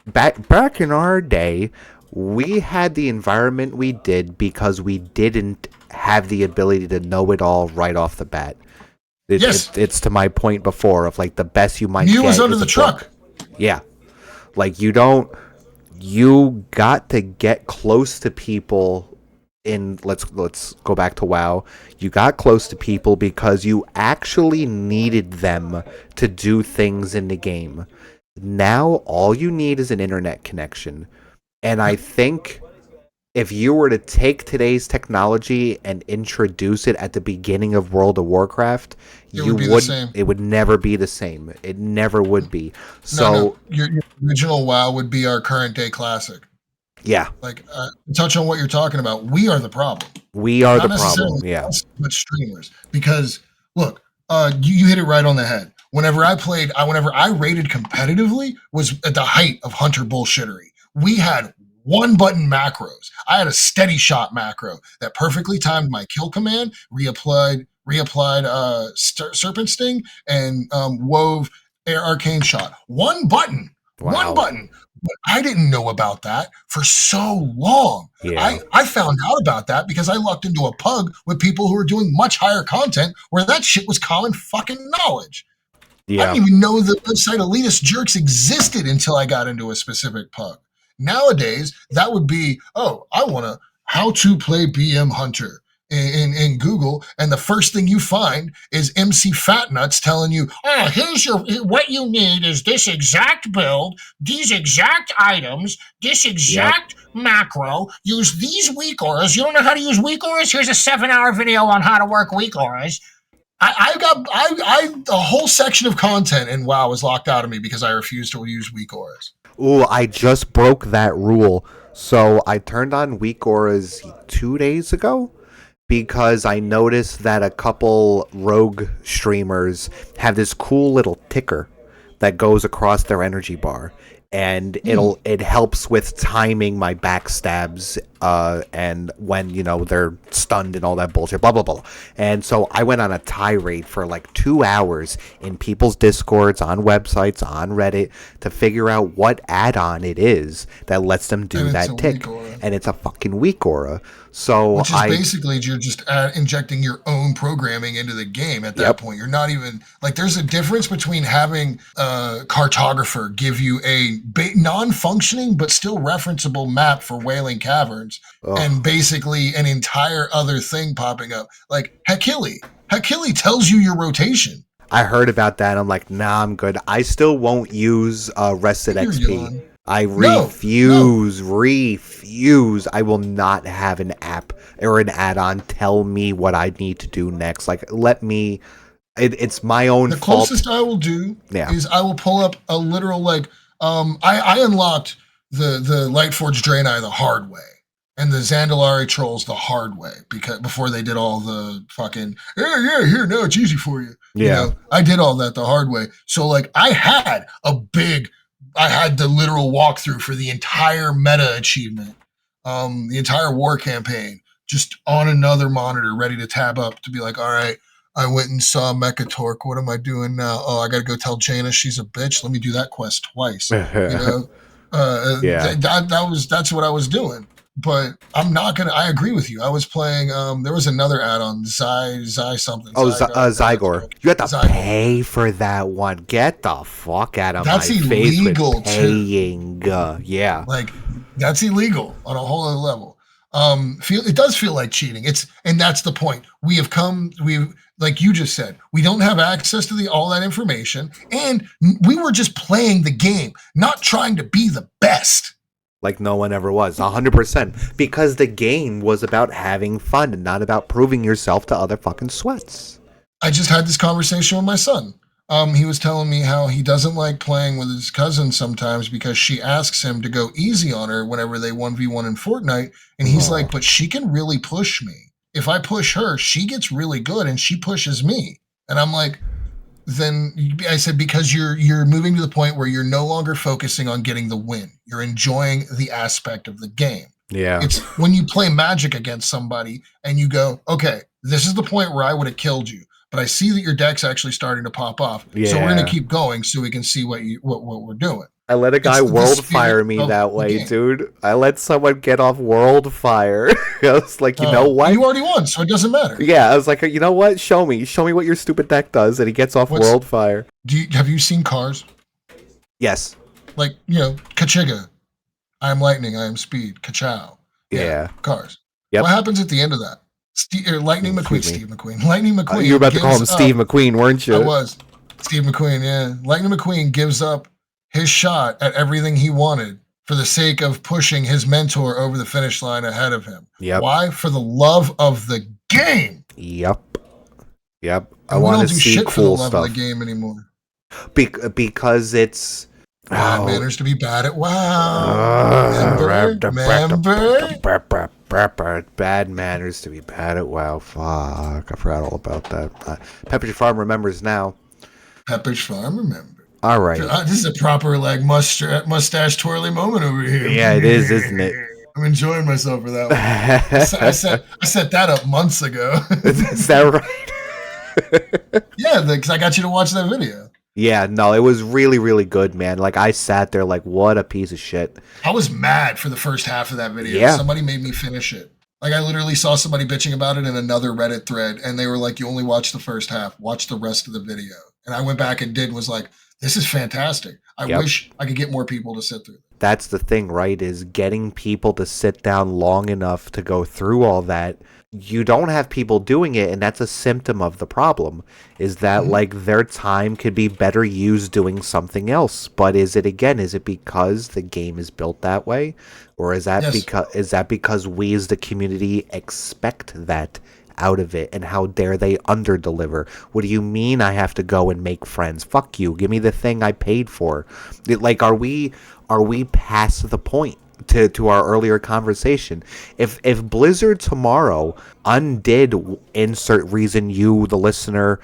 back in our day, we had the environment we did because we didn't have the ability to know it all right off the bat. Yes, It's to my point before of like the best you might Mew was get under is the a book. truck. Yeah, like you got to get close to people in let's go back to WoW. You got close to people because you actually needed them to do things in the game. Now all you need is an internet connection. And I Yep, think if you were to take today's technology and introduce it at the beginning of World of Warcraft, it would be the same. it would never be the same. It never would be. No. So, Your original WoW would be our current day classic. yeah, Like touch on what you're talking about. We are the problem, we are the not problem. necessarily Yeah. us, but streamers. Because look, you hit it right on the head. Whenever I rated competitively was at the height of Hunter bullshittery. We had one button macros. I had a steady shot macro that perfectly timed my kill command, reapplied serpent sting, and wove arcane shot. One Wow. button. But I didn't know about that for so long. Yeah. I found out about that because I lucked into a pug with people who were doing much higher content where that shit was common fucking knowledge. I Yeah. didn't even know the website Elitist Jerks existed until I got into a specific pug. Nowadays, that would be, oh, I want to how to play BM Hunter in Google, and the first thing you find is MC Fatnuts telling you, oh, here's what you need is this exact build, these exact items, this Yep. exact macro, use these weak auras. You don't know how to use weak auras? Here's a 7-hour video on how to work weak auras. A whole section of content in WoW was locked out of me because I refused to use weak auras. Ooh, I just broke that rule. So I turned on weak auras 2 days ago because I noticed that a couple rogue streamers have this cool little ticker that goes across their energy bar, and it helps with timing my backstabs and when they're stunned and all that bullshit, blah blah blah. And so I went on a tirade for like 2 hours in people's discords, on websites, on Reddit, to figure out what add-on it is that lets them do And that tick, and it's a fucking weak aura. So which is basically you're just injecting your own programming into the game at that point. You're not even like there's a difference between having a cartographer give you a non-functioning but still referenceable map for Wailing Caverns and basically an entire other thing popping up like Hekili. Hekili tells you your rotation. I heard about that. I'm like, nah, I'm good. I still won't use Rested XP. I refuse. I will not have an app or an add-on tell me what I need to do next. Like, let me. It's my own fault. The closest I will do is I will pull up a literal I unlocked the Lightforge Draenei the hard way and the Zandalari Trolls the hard way because before they did all the fucking here now it's easy for you. Yeah, I did all that the hard way. So like I had the literal walkthrough for the entire meta achievement, the entire war campaign, just on another monitor, ready to tab up to be like, all right, I went and saw Mecha Torque. What am I doing now? Oh, I got to go tell Jaina she's a bitch. Let me do that quest twice. yeah. That's what I was doing. but I'm not gonna. I agree with you. I was playing. There was another add-on, Zy something, Oh, Zygar, whatever it's Zygor. called. You have to Zygor. pay for that one. Get the fuck out of That's my face with illegal too. paying. Yeah. Like that's illegal on a whole other level. It does feel like cheating. And that's the point. We've like you just said, we don't have access to all that information, and we were just playing the game, not trying to be the best. Like no one ever was. 100%. Because the game was about having fun and not about proving yourself to other fucking sweats. I just had this conversation with my son. He was telling me how he doesn't like playing with his cousin sometimes because she asks him to go easy on her whenever they 1v1 in Fortnite. And he's like, but she can really push me. If I push her, she gets really good and she pushes me. And I'm like, I said, because you're moving to the point where you're no longer focusing on getting the win. You're enjoying the aspect of the game. Yeah. It's when you play Magic against somebody and you go, okay, this is the point where I would have killed you, but I see that your deck's actually starting to pop off. Yeah. So we're going to keep going so we can see what we're doing. I let a guy world fire me that way, dude. I let someone get off world fire. I was like, you know what? You already won, so it doesn't matter. Yeah, I was like, you know what? Show me what your stupid deck does, and he gets off world fire. Have you seen Cars? Yes. Like, Kachiga. I am lightning, I am speed. Kachow. Yeah. Cars. Yep. What happens at the end of that? Lightning McQueen. Steve McQueen. Lightning McQueen. You were about to call him Steve McQueen, weren't you? I was. Steve McQueen, yeah. Lightning McQueen gives up his shot at everything he wanted for the sake of pushing his mentor over the finish line ahead of him. Yep. Why? For the love of the game. Yep. I want to see shit cool for the love stuff. Of the game anymore. Because it's bad manners to be bad at WoW. Remember? Bad manners to be bad at WoW. Fuck, I forgot all about that. Pepperidge Farm remembers now. Pepperidge Farm remembers. All right. This is a proper mustache twirly moment over here. Yeah, it is, isn't it? I'm enjoying myself for that one. I set that up months ago. Is that right? Yeah, because I got you to watch that video. Yeah, no, it was really, really good, man. Like, I sat there like, what a piece of shit. I was mad for the first half of that video. Yeah. Somebody made me finish it. Like, I literally saw somebody bitching about it in another Reddit thread, and they were like, you only watch the first half. Watch the rest of the video. And I went back and was like, this is fantastic. I wish I could get more people to sit through it. That's the thing, right, is getting people to sit down long enough to go through all that. You don't have people doing it, and that's a symptom of the problem, is that, like, their time could be better used doing something else. But is it because the game is built that way? Or is that because we as the community expect that out of it, and how dare they underdeliver? What do you mean I have to go and make friends? Fuck you. Give me the thing I paid for. Like, are we past the point to our earlier conversation? If Blizzard tomorrow undid insert reason you, the listener,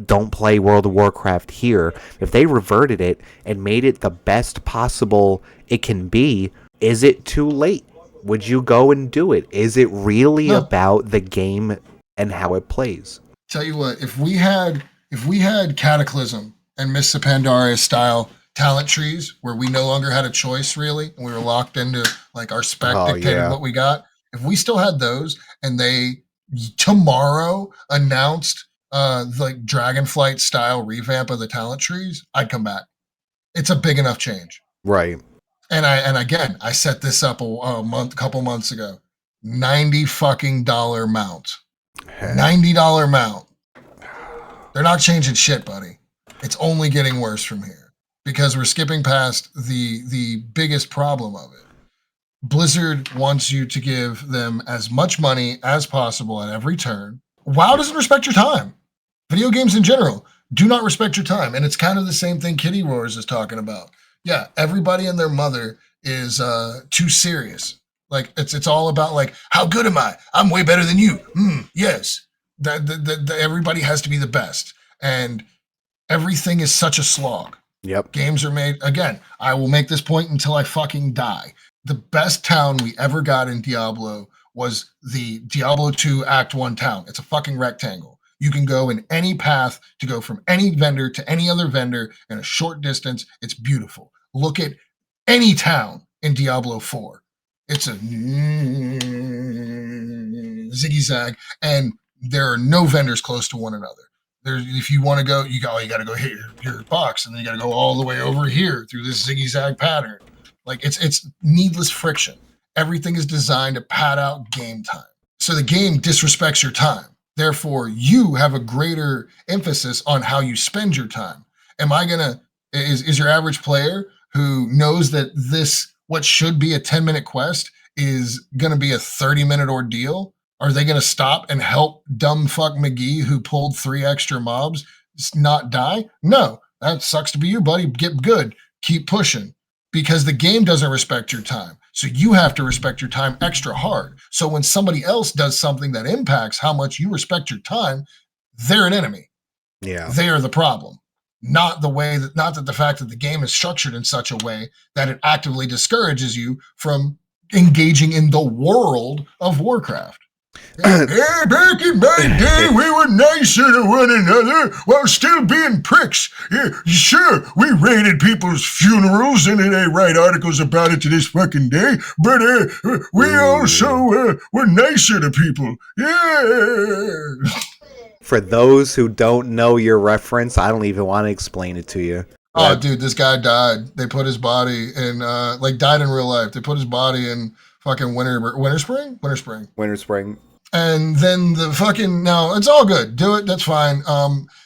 don't play World of Warcraft here, if they reverted it and made it the best possible it can be, is it too late? Would you go and do it? Is it really about the game and how it plays? Tell you what, if we had Cataclysm and Mists of Pandaria style talent trees where we no longer had a choice really, and we were locked into like our spec dictated what we got. If we still had those and they tomorrow announced like Dragonflight style revamp of the talent trees, I'd come back. It's a big enough change. Right. And again, I set this up a couple months ago. $90 fucking mount. $90 mount. They're not changing shit, buddy. It's only getting worse from here because we're skipping past the biggest problem of it. Blizzard wants you to give them as much money as possible at every turn. WoW doesn't respect your time. Video games in general do not respect your time. And it's kind of the same thing Kitty Roars is talking about. Yeah, everybody and their mother is too serious. Like it's all about like, how good am I? I'm way better than you. Yes. Everybody has to be the best. And everything is such a slog. Yep. Games are made, again, I will make this point until I fucking die. The best town we ever got in Diablo was the Diablo 2 Act 1 town. It's a fucking rectangle. You can go in any path to go from any vendor to any other vendor in a short distance. It's beautiful. Look at any town in Diablo 4. It's a ziggy zag, and there are no vendors close to one another. There's, if you want to go, you got to go hit your box, and then you got to go all the way over here through this ziggy zag pattern. Like it's needless friction. Everything is designed to pad out game time. So the game disrespects your time. Therefore, you have a greater emphasis on how you spend your time. Am I gonna is your average player who knows that this what should be a 10-minute quest is gonna be a 30-minute ordeal? Are they gonna stop and help dumb fuck McGee who pulled 3 extra mobs not die? No, that sucks to be you, buddy. Get good. Keep pushing. Because the game doesn't respect your time. So you have to respect your time extra hard. So when somebody else does something that impacts how much you respect your time, they're an enemy. Yeah. They are the problem. Not that the fact that the game is structured in such a way that it actively discourages you from engaging in the world of Warcraft. Hey, back in my day, we were nicer to one another while still being pricks. Yeah, sure, we raided people's funerals and they write articles about it to this fucking day, but we also were nicer to people. Yeah. For those who don't know your reference, I don't even want to explain it to you. Oh, dude, this guy died. They put his body in, died in real life. They put his body in fucking Winter Spring. And then no, it's all good. Do it. That's fine.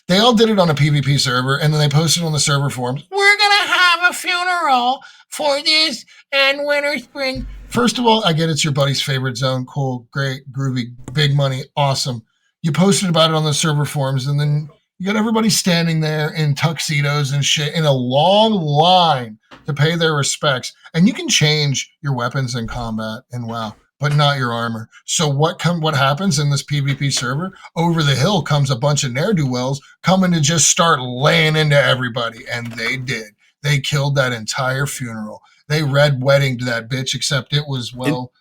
They all did it on a PvP server, and then they posted on the server forums. We're gonna have a funeral for this and Winter Spring. First of all, I get it's your buddy's favorite zone. Cool, great, groovy, big money, awesome. You posted about it on the server forums, and then you got everybody standing there in tuxedos and shit in a long line to pay their respects. And you can change your weapons in combat in WoW, but not your armor. So what happens in this PvP server? Over the hill comes a bunch of ne'er-do-wells coming to just start laying into everybody, and they did. They killed that entire funeral. They red weddinged that bitch, except it was,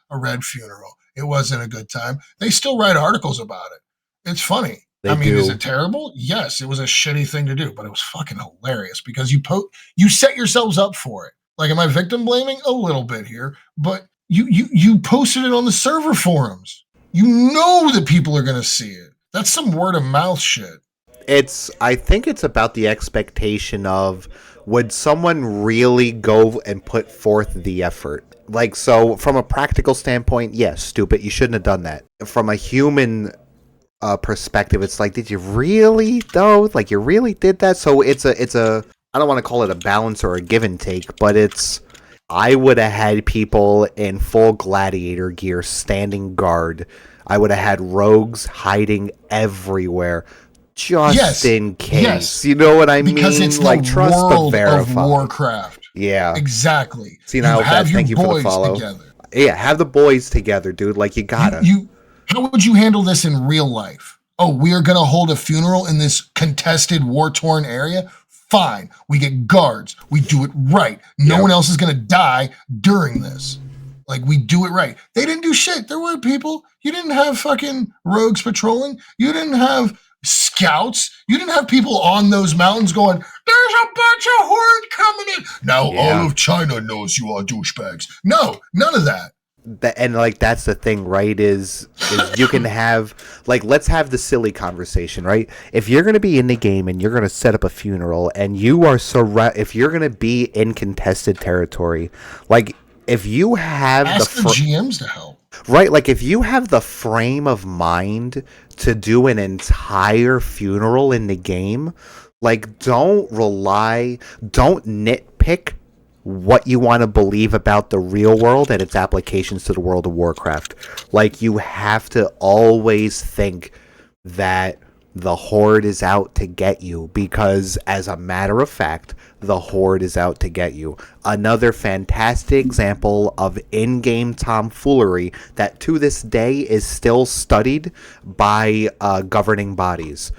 a red funeral. It wasn't a good time. They still write articles about it. It's funny. Is it terrible? Yes, it was a shitty thing to do, but it was fucking hilarious because you set yourselves up for it. Like, am I victim blaming? A little bit here, but you posted it on the server forums. You know that people are going to see it. That's some word of mouth shit. I think it's about the expectation of, would someone really go and put forth the effort? Like, so from a practical standpoint, yes, stupid. You shouldn't have done that. From a human perspective, it's like, did you really though? Like, you really did that? So it's a I don't want to call it a balance or a give and take, but I would have had people in full gladiator gear standing guard. I would have had rogues hiding everywhere just in case. Yes. You know what I mean? Because it's like trust World of Warcraft. Yeah. Exactly. See, now thank you for the follow. Together. Yeah, have the boys together, dude. Like, you gotta. How would you handle this in real life? Oh, we are going to hold a funeral in this contested, war-torn area? Fine. We get guards. We do it right. No one else is going to die during this. Like, we do it right. They didn't do shit. There were people. You didn't have fucking rogues patrolling. You didn't have scouts. You didn't have people on those mountains going, there's a bunch of horde coming in. Now all of China knows you are douchebags. No, none of that. And like, that's the thing, right, is you can have, like, let's have the silly conversation, right? If you're going to be in the game and you're going to set up a funeral and you are if you're going to be in contested territory, like, if you have the GMs to help, right? Like, if you have the frame of mind to do an entire funeral in the game, like, don't nitpick what you want to believe about the real world and its applications to the World of Warcraft. Like, you have to always think that the Horde is out to get you, because as a matter of fact, the Horde is out to get you. Another fantastic example of in-game tomfoolery that to this day is still studied by governing bodies.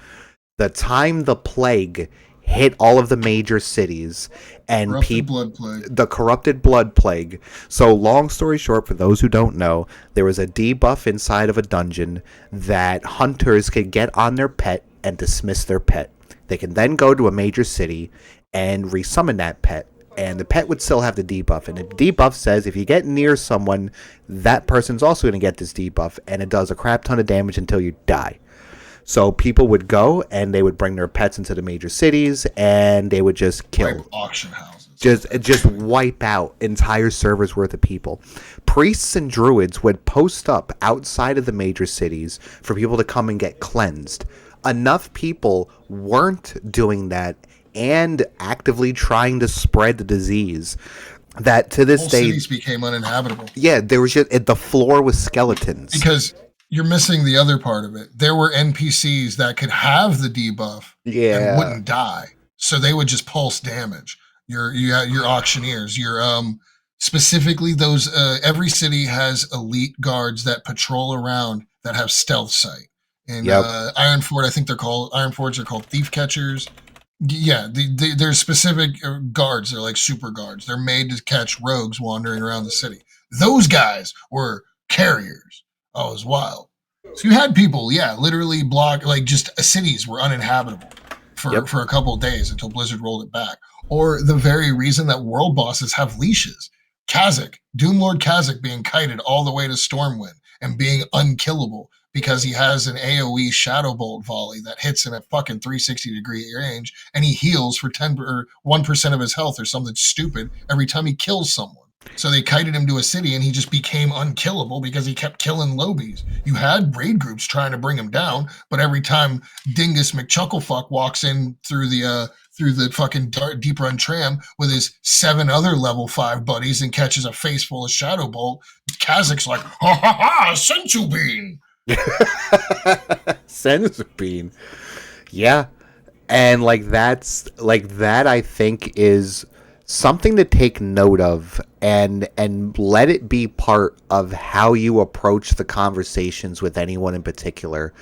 The time the plague hit all of the major cities and the corrupted blood plague. So, long story short, for those who don't know, there was a debuff inside of a dungeon that hunters could get on their pet and dismiss their pet. They can then go to a major city and resummon that pet and the pet would still have the debuff. And the debuff says if you get near someone, that person's also going to get this debuff, and it does a crap ton of damage until you die. So people would go and they would bring their pets into the major cities, and they would just kill, Like auction houses, just wipe out entire servers worth of people. Priests and druids would post up outside of the major cities for people to come and get cleansed. Enough people weren't doing that and actively trying to spread the disease that to this whole day cities became uninhabitable. Yeah, there was just the floor was skeletons. Because you're missing the other part of it. There were NPCs that could have the debuff and wouldn't die, so they would just pulse damage. Your auctioneers, your specifically those. Every city has elite guards that patrol around that have stealth sight. And Ironforge, I think Ironforges are called thief catchers. Yeah, there's specific guards. They're like super guards. They're made to catch rogues wandering around the city. Those guys were carriers. Oh, it was wild. So you had people, literally block, like just cities were uninhabitable for a couple of days until Blizzard rolled it back. Or the very reason that world bosses have leashes. Kha'Zix, Doomlord Kha'Zix being kited all the way to Stormwind and being unkillable because he has an AoE Shadow Bolt volley that hits him at fucking 360-degree range, and he heals for 10 or 1% of his health or something stupid every time he kills someone. So they kited him to a city, and he just became unkillable because he kept killing lobies. You had raid groups trying to bring him down, but every time Dingus McChucklefuck walks in through the fucking deep run tram with his 7 other level 5 buddies and catches a face full of Shadow Bolt, Kha'Zix's like, ha ha ha, Senzu Bean. Senzu Bean. Yeah. And that I think is something to take note of and let it be part of how you approach the conversations with anyone in particular.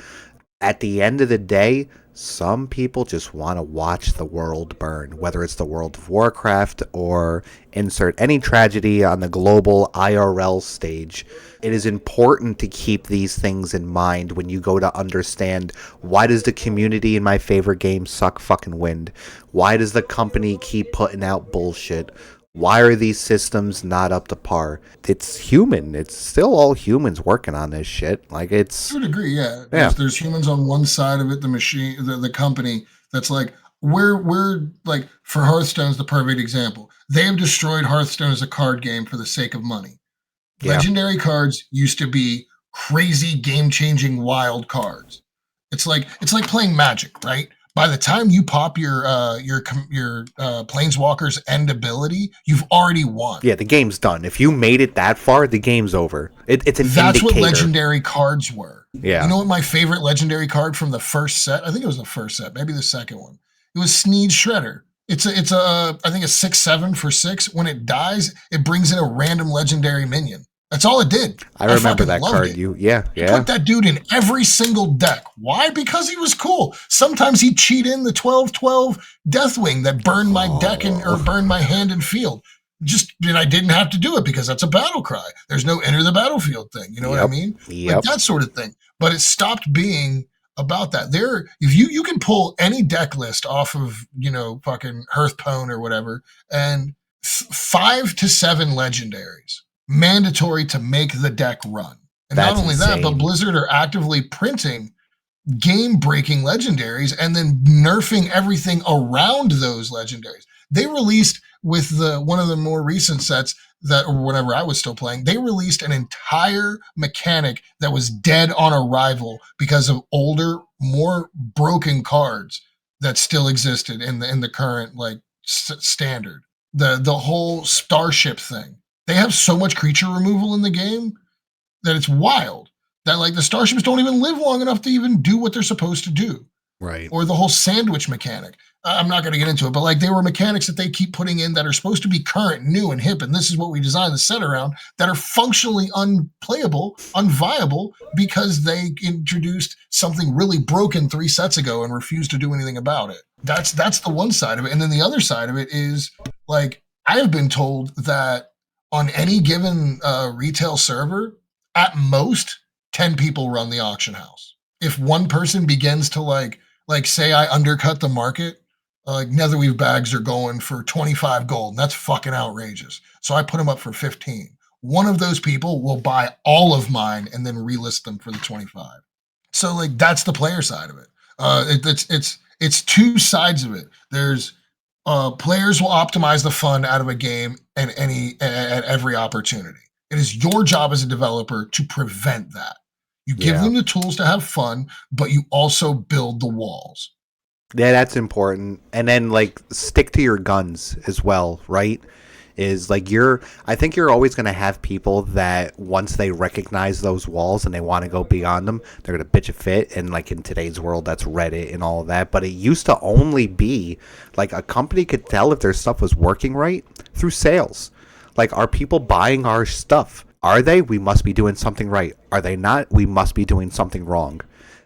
At the end of the day, some people just want to watch the world burn, whether it's the World of Warcraft or insert any tragedy on the global IRL stage. It is important to keep these things in mind when you go to understand, why does the community in my favorite game suck fucking wind? Why does the company keep putting out bullshit? Why are these systems not up to par? It's human. It's still all humans working on this shit. Like, it's... I would agree, yeah. There's humans on one side of it, the machine, the company that's like, we're like, for Hearthstone's the perfect example. They have destroyed Hearthstone as a card game for the sake of money. Yeah. Legendary cards used to be crazy, game-changing, wild cards. It's like playing Magic, right? By the time you pop your Planeswalker's end ability, you've already won. Yeah, the game's done. If you made it that far, the game's over. It's an That's indicator. what legendary cards were. Yeah. You know what my favorite legendary card from the first set? I think it was the first set, maybe the second one. It was Sneed Shredder. It's a I think a 6/7 for 6. When it dies, it brings in a random legendary minion. That's all it did. I remember that card. You put that dude in every single deck. Why? Because he was cool. Sometimes he'd cheat in the 12/12 Deathwing that burned my deck or burned my hand and field. And I didn't have to do it because that's a battle cry. There's no enter the battlefield thing. You know what I mean? Yep. Like that sort of thing. But it stopped being about that. If you can pull any deck list off of, fucking Hearthstone or whatever, and 5 to 7 legendaries mandatory to make the deck run. And that's not only insane. that, but Blizzard are actively printing game-breaking legendaries and then nerfing everything around those legendaries. They released with one of the more recent sets or whenever I was still playing, they released an entire mechanic that was dead on arrival because of older, more broken cards that still existed in the current standard. The whole starship thing. They have so much creature removal in the game that it's wild. That the starships don't even live long enough to even do what they're supposed to do. Right. Or the whole sandwich mechanic. I'm not going to get into it, but they were mechanics that they keep putting in that are supposed to be current, new, and hip, and this is what we designed the set around, that are functionally unplayable, unviable, because they introduced something really broken 3 sets ago and refused to do anything about it. That's the one side of it. And then the other side of it is, I have been told that on any given retail server, at most 10 people run the auction house. If one person begins to say I undercut the market Like Netherweave bags are going for 25 gold. And that's fucking outrageous. So I put them up for 15. One of those people will buy all of mine and then relist them for the 25. So like that's the player side of it. It's two sides of it. There's players will optimize the fun out of a game at every opportunity. It is your job as a developer to prevent that. You give them the tools to have fun, but you also build the walls. Yeah, that's important. And then like stick to your guns as well, right? Is like I think you're always going to have people that once they recognize those walls and they want to go beyond them, they're going to bitch a fit. And like in today's world, that's Reddit and all of that. But it used to only be like a company could tell if their stuff was working right through sales. Like, are people buying our stuff? Are they? We must be doing something right. Are they not? We must be doing something wrong.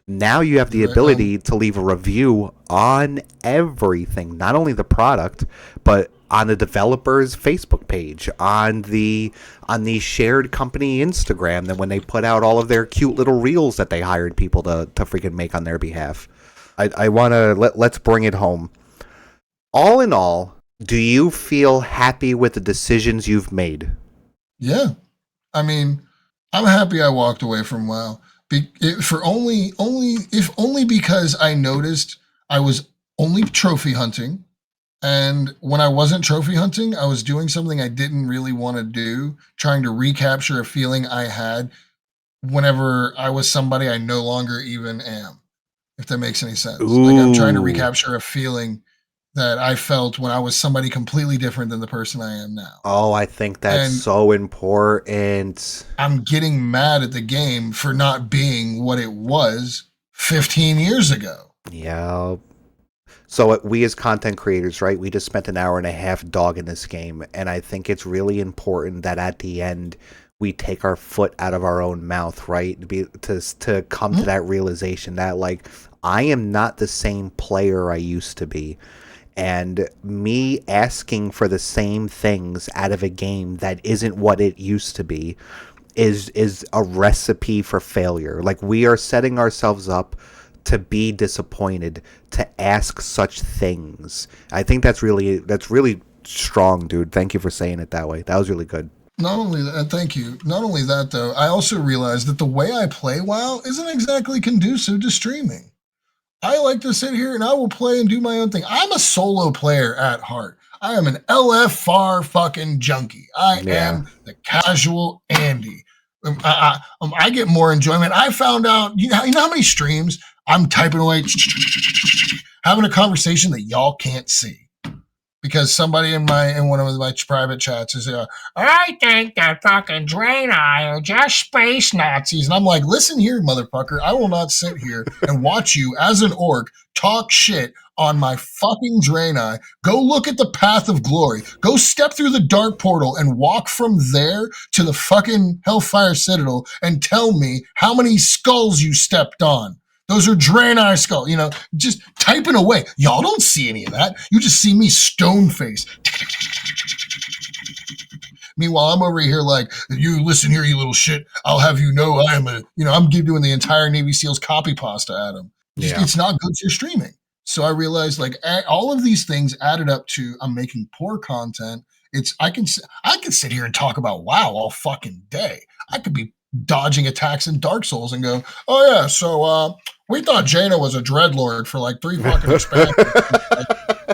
Now you have the ability to leave a review on everything, not only the product, but on the developer's Facebook page, on the shared company Instagram, then when they put out all of their cute little reels that they hired people to freaking make on their behalf. I want to let's bring it home. All in all, do you feel happy with the decisions you've made? Yeah. I mean, I'm happy I walked away from WoW. If only because I noticed I was only trophy hunting, and when I wasn't trophy hunting, I was doing something I didn't really want to do, trying to recapture a feeling I had whenever I was somebody I no longer even am. If that makes any sense. Like I'm trying to recapture a feeling that I felt when I was somebody completely different than the person I am now. Oh, I think that's so important. I'm getting mad at the game for not being what it was 15 years ago. Yeah. So we as content creators, right, we just spent an hour and a half dogging this game, and I think it's really important that at the end we take our foot out of our own mouth, right, to come to that realization that, like, I am not the same player I used to be. And me asking for the same things out of a game that isn't what it used to be is a recipe for failure. Like, we are setting ourselves up to be disappointed, to ask such things. I think that's really strong, dude. Thank you for saying it that way. That was really good. Not only that, thank you. Not only that, though, I also realized that the way I play WoW isn't exactly conducive to streaming. I like to sit here and I will play and do my own thing. I'm a solo player at heart. I am an LFR fucking junkie. I am the casual Andy. I get more enjoyment. I found out, you know how many streams I'm typing away, having a conversation that y'all can't see. Because somebody in one of my private chats is, I think that fucking Draenei are just space Nazis. And I'm like, listen here, motherfucker. I will not sit here and watch you as an orc talk shit on my fucking Draenei. Go look at the path of glory. Go step through the dark portal and walk from there to the fucking Hellfire Citadel and tell me how many skulls you stepped on. Those are Draenei skull, just typing away. Y'all don't see any of that. You just see me stone face. Meanwhile, I'm over here like, you listen here, you little shit. I'll have you know I am I'm doing the entire Navy SEALs copy pasta at him. It's not good for streaming. So I realized like all of these things added up to I'm making poor content. I can sit here and talk about WoW all fucking day. I could be dodging attacks in Dark Souls and go, oh yeah, so we thought Jaina was a dreadlord for like 3 fucking expansions.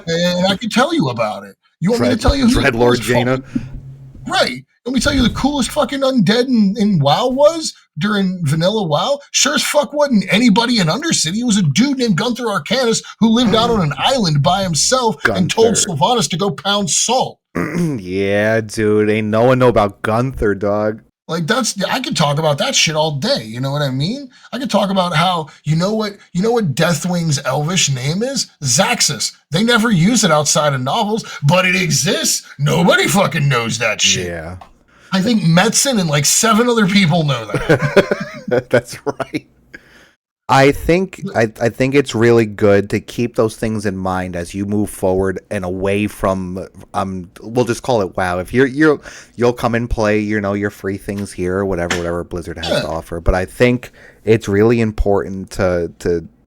And I can tell you about it. You want me to tell you who Dreadlord Jaina? Right. Let me tell you the coolest fucking undead in WoW was during vanilla WoW. Sure as fuck wasn't anybody in Undercity. It was a dude named Gunther Arcanus who lived out on an island by himself and told Sylvanas to go pound salt. Yeah, dude. Ain't no one know about Gunther, dog. Like I could talk about that shit all day. You know what I mean? I could talk about how, you know what Deathwing's elvish name is? Zaxxas. They never use it outside of novels, but it exists. Nobody fucking knows that shit. Yeah. I think Metzen and like 7 other people know that. That's right. I think it's really good to keep those things in mind as you move forward and away from we'll just call it WoW. If you'll come and play, your free things here or whatever Blizzard has to offer. But I think it's really important to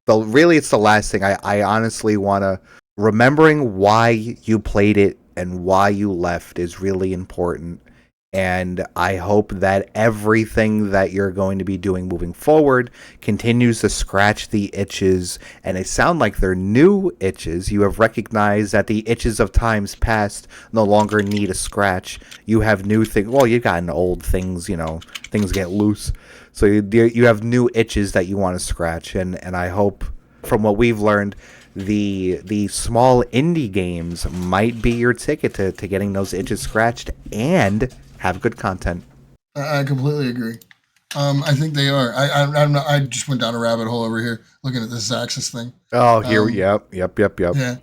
really it's the last thing I honestly want to remembering why you played it and why you left is really important. And I hope that everything that you're going to be doing moving forward continues to scratch the itches. And they sound like they're new itches. You have recognized that the itches of times past no longer need a scratch. You have new things. Well, you've gotten old things, things get loose. So you have new itches that you want to scratch. And I hope, from what we've learned, the small indie games might be your ticket to getting those itches scratched and have good content. I completely agree. I think they are. I just went down a rabbit hole over here looking at this Zaxxas thing. Oh, here, yep. Yeah.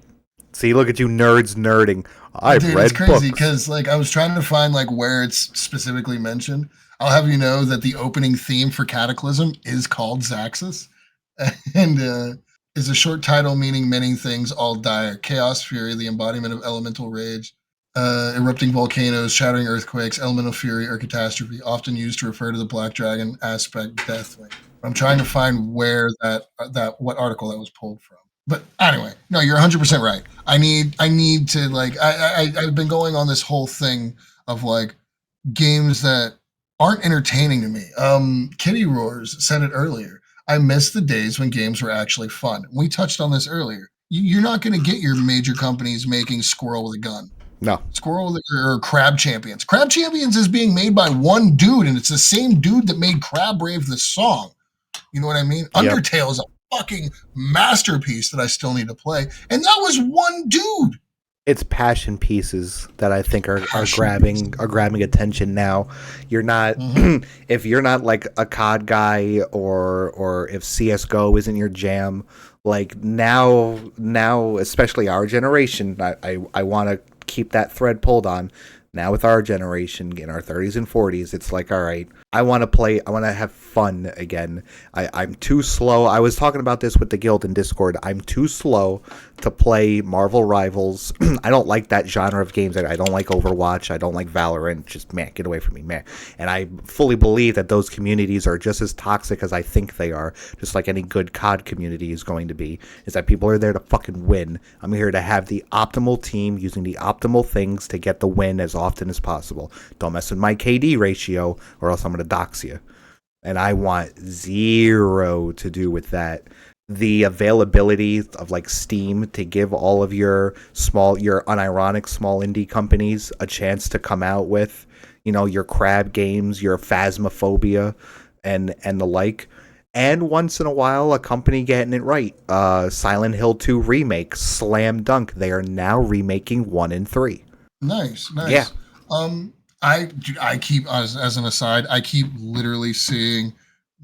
See, look at you nerds nerding. I've Dude, read it's crazy books. because I was trying to find where it's specifically mentioned. I'll have you know that the opening theme for Cataclysm is called Zaxxas, and is a short title meaning many things all dire: chaos, fury, the embodiment of elemental rage, erupting volcanoes, shattering earthquakes, elemental fury, or catastrophe, often used to refer to the black dragon aspect, Deathwing. I'm trying to find where what article that was pulled from. But anyway, no, you're 100% right. I need to I've been going on this whole thing of games that aren't entertaining to me. Kitty Roars said it earlier. I miss the days when games were actually fun. We touched on this earlier. You're not going to get your major companies making Squirrel with a gun. No. Squirrel or Crab Champions. Crab Champions is being made by one dude, and it's the same dude that made Crab Rave the song. You know what I mean? Yep. Undertale is a fucking masterpiece that I still need to play, and that was one dude. It's passion pieces that I think are grabbing attention now. You're not if you're not like a COD guy or if CS:GO isn't your jam. Like now, especially our generation, I want to keep that thread pulled on. Now with our generation in our 30s and 40s, it's like, all right, I want to play, I want to have fun again. I'm too slow. I was talking about this with the guild in Discord. I'm too slow to play Marvel Rivals. I don't like that genre of games. I don't like Overwatch. I don't like Valorant. Just, man, get away from me, man. And I fully believe that those communities are just as toxic as I think they are, just like any good COD community is going to be, is that people are there to fucking win. I'm here to have the optimal team using the optimal things to get the win as often as possible. Don't mess with my KD ratio or else I'm going to dox you. And I want zero to do with that. The availability of Steam to give all of your unironic small indie companies a chance to come out with, your crab games, your Phasmophobia and the like. And once in a while, a company getting it right. Silent Hill 2 remake, slam dunk. They are now remaking 1 and 3. Nice. Yeah. I keep, as an aside, I keep literally seeing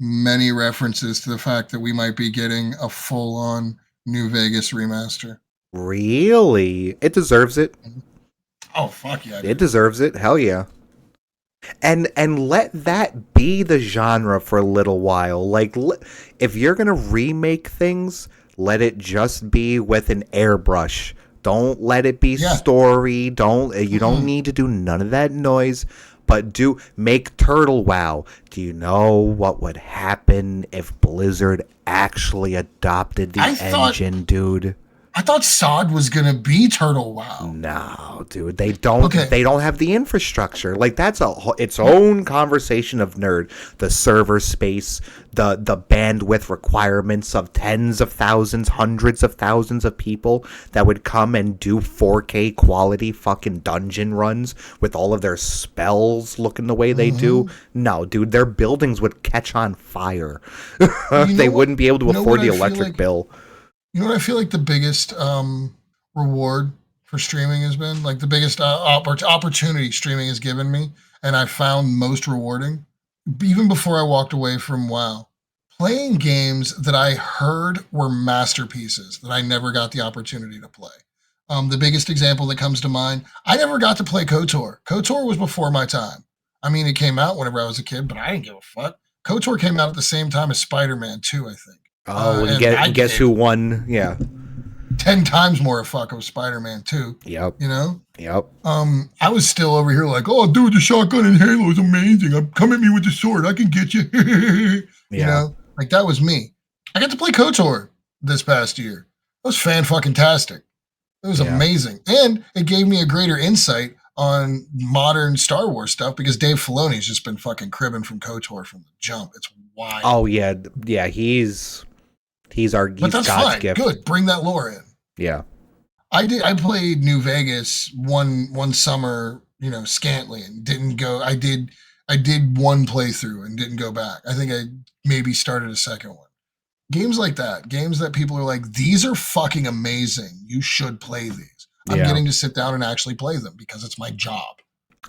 many references to the fact that we might be getting a full-on New Vegas remaster. Really? It deserves it. Oh, fuck yeah. It deserves it. Hell yeah. And let that be the genre for a little while. If you're going to remake things, let it just be with an airbrush. Don't let it be story. You don't need to do none of that noise. But make Turtle WoW. Do you know what would happen if Blizzard actually adopted the engine, dude? I thought SOD was gonna be Turtle WoW. No, dude, they don't. Okay. They don't have the infrastructure. That's its own conversation of nerd. The server space, the bandwidth requirements of tens of thousands, hundreds of thousands of people that would come and do 4K quality fucking dungeon runs with all of their spells looking the way they do. No, dude, their buildings would catch on fire. They wouldn't be able to afford the electric bill. You know what I feel like the biggest reward for streaming has been? The biggest opportunity streaming has given me, and I found most rewarding, even before I walked away from WoW. Playing games that I heard were masterpieces that I never got the opportunity to play. The biggest example that comes to mind, I never got to play KOTOR. KOTOR was before my time. I mean, it came out whenever I was a kid, but I didn't give a fuck. KOTOR came out at the same time as Spider-Man 2, I think. Oh, and guess who won? Yeah. 10 times more a fuck of Spider-Man 2. Yep. Yep. I was still over here oh, dude, the shotgun in Halo is amazing. Come at me with the sword. I can get you. You know? That was me. I got to play KOTOR this past year. It was fan-fucking-tastic. It was Yeah. amazing. And it gave me a greater insight on modern Star Wars stuff because Dave Filoni's just been fucking cribbing from KOTOR from the jump. It's wild. Oh yeah, yeah. He's But that's God's fine. gift. Good. Bring that lore in. Yeah. I played New Vegas one summer, scantly, and didn't go. I did one playthrough and didn't go back. I think I maybe started a second one. Games like that, games that people are like, these are fucking amazing. You should play these. I'm Yeah. getting to sit down and actually play them because it's my job.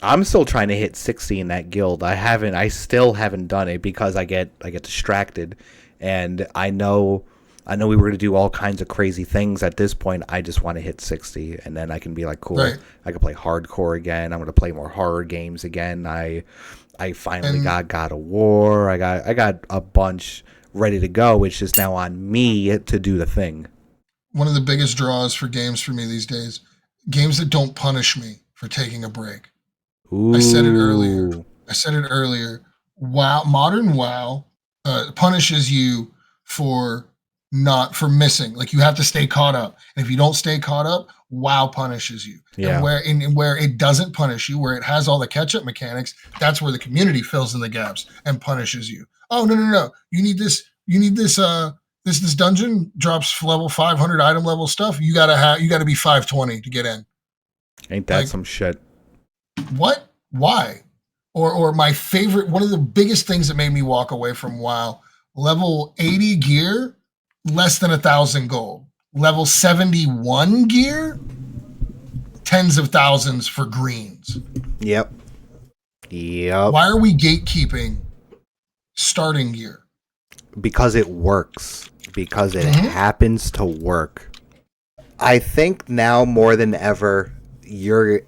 I'm still trying to hit 60 in that guild. I still haven't done it because I get distracted, and I know we were going to do all kinds of crazy things. At this point, I just want to hit 60, and then I can be like, cool, Right. I can play hardcore again. I'm going to play more horror games again. I finally got God of War. I got a bunch ready to go. It's just now on me to do the thing. One of the biggest draws for games for me these days, games that don't punish me for taking a break. Ooh. I said it earlier. WoW, modern WoW, punishes you for missing. Like, you have to stay caught up, and if you don't stay caught up, WoW punishes you. Yeah. And where it doesn't punish you, where it has all the catch-up mechanics, that's where the community fills in the gaps and punishes you. Oh, no. You need this. This dungeon drops level 500 item level stuff. You gotta be 520 to get in. Ain't that some shit? What? Why? Or my favorite, one of the biggest things that made me walk away from WoW, level 80 gear, less than 1,000 gold. Level 71 gear, tens of thousands for greens. Yep. Why are we gatekeeping starting gear? Because it works. Because it happens to work. I think now more than ever,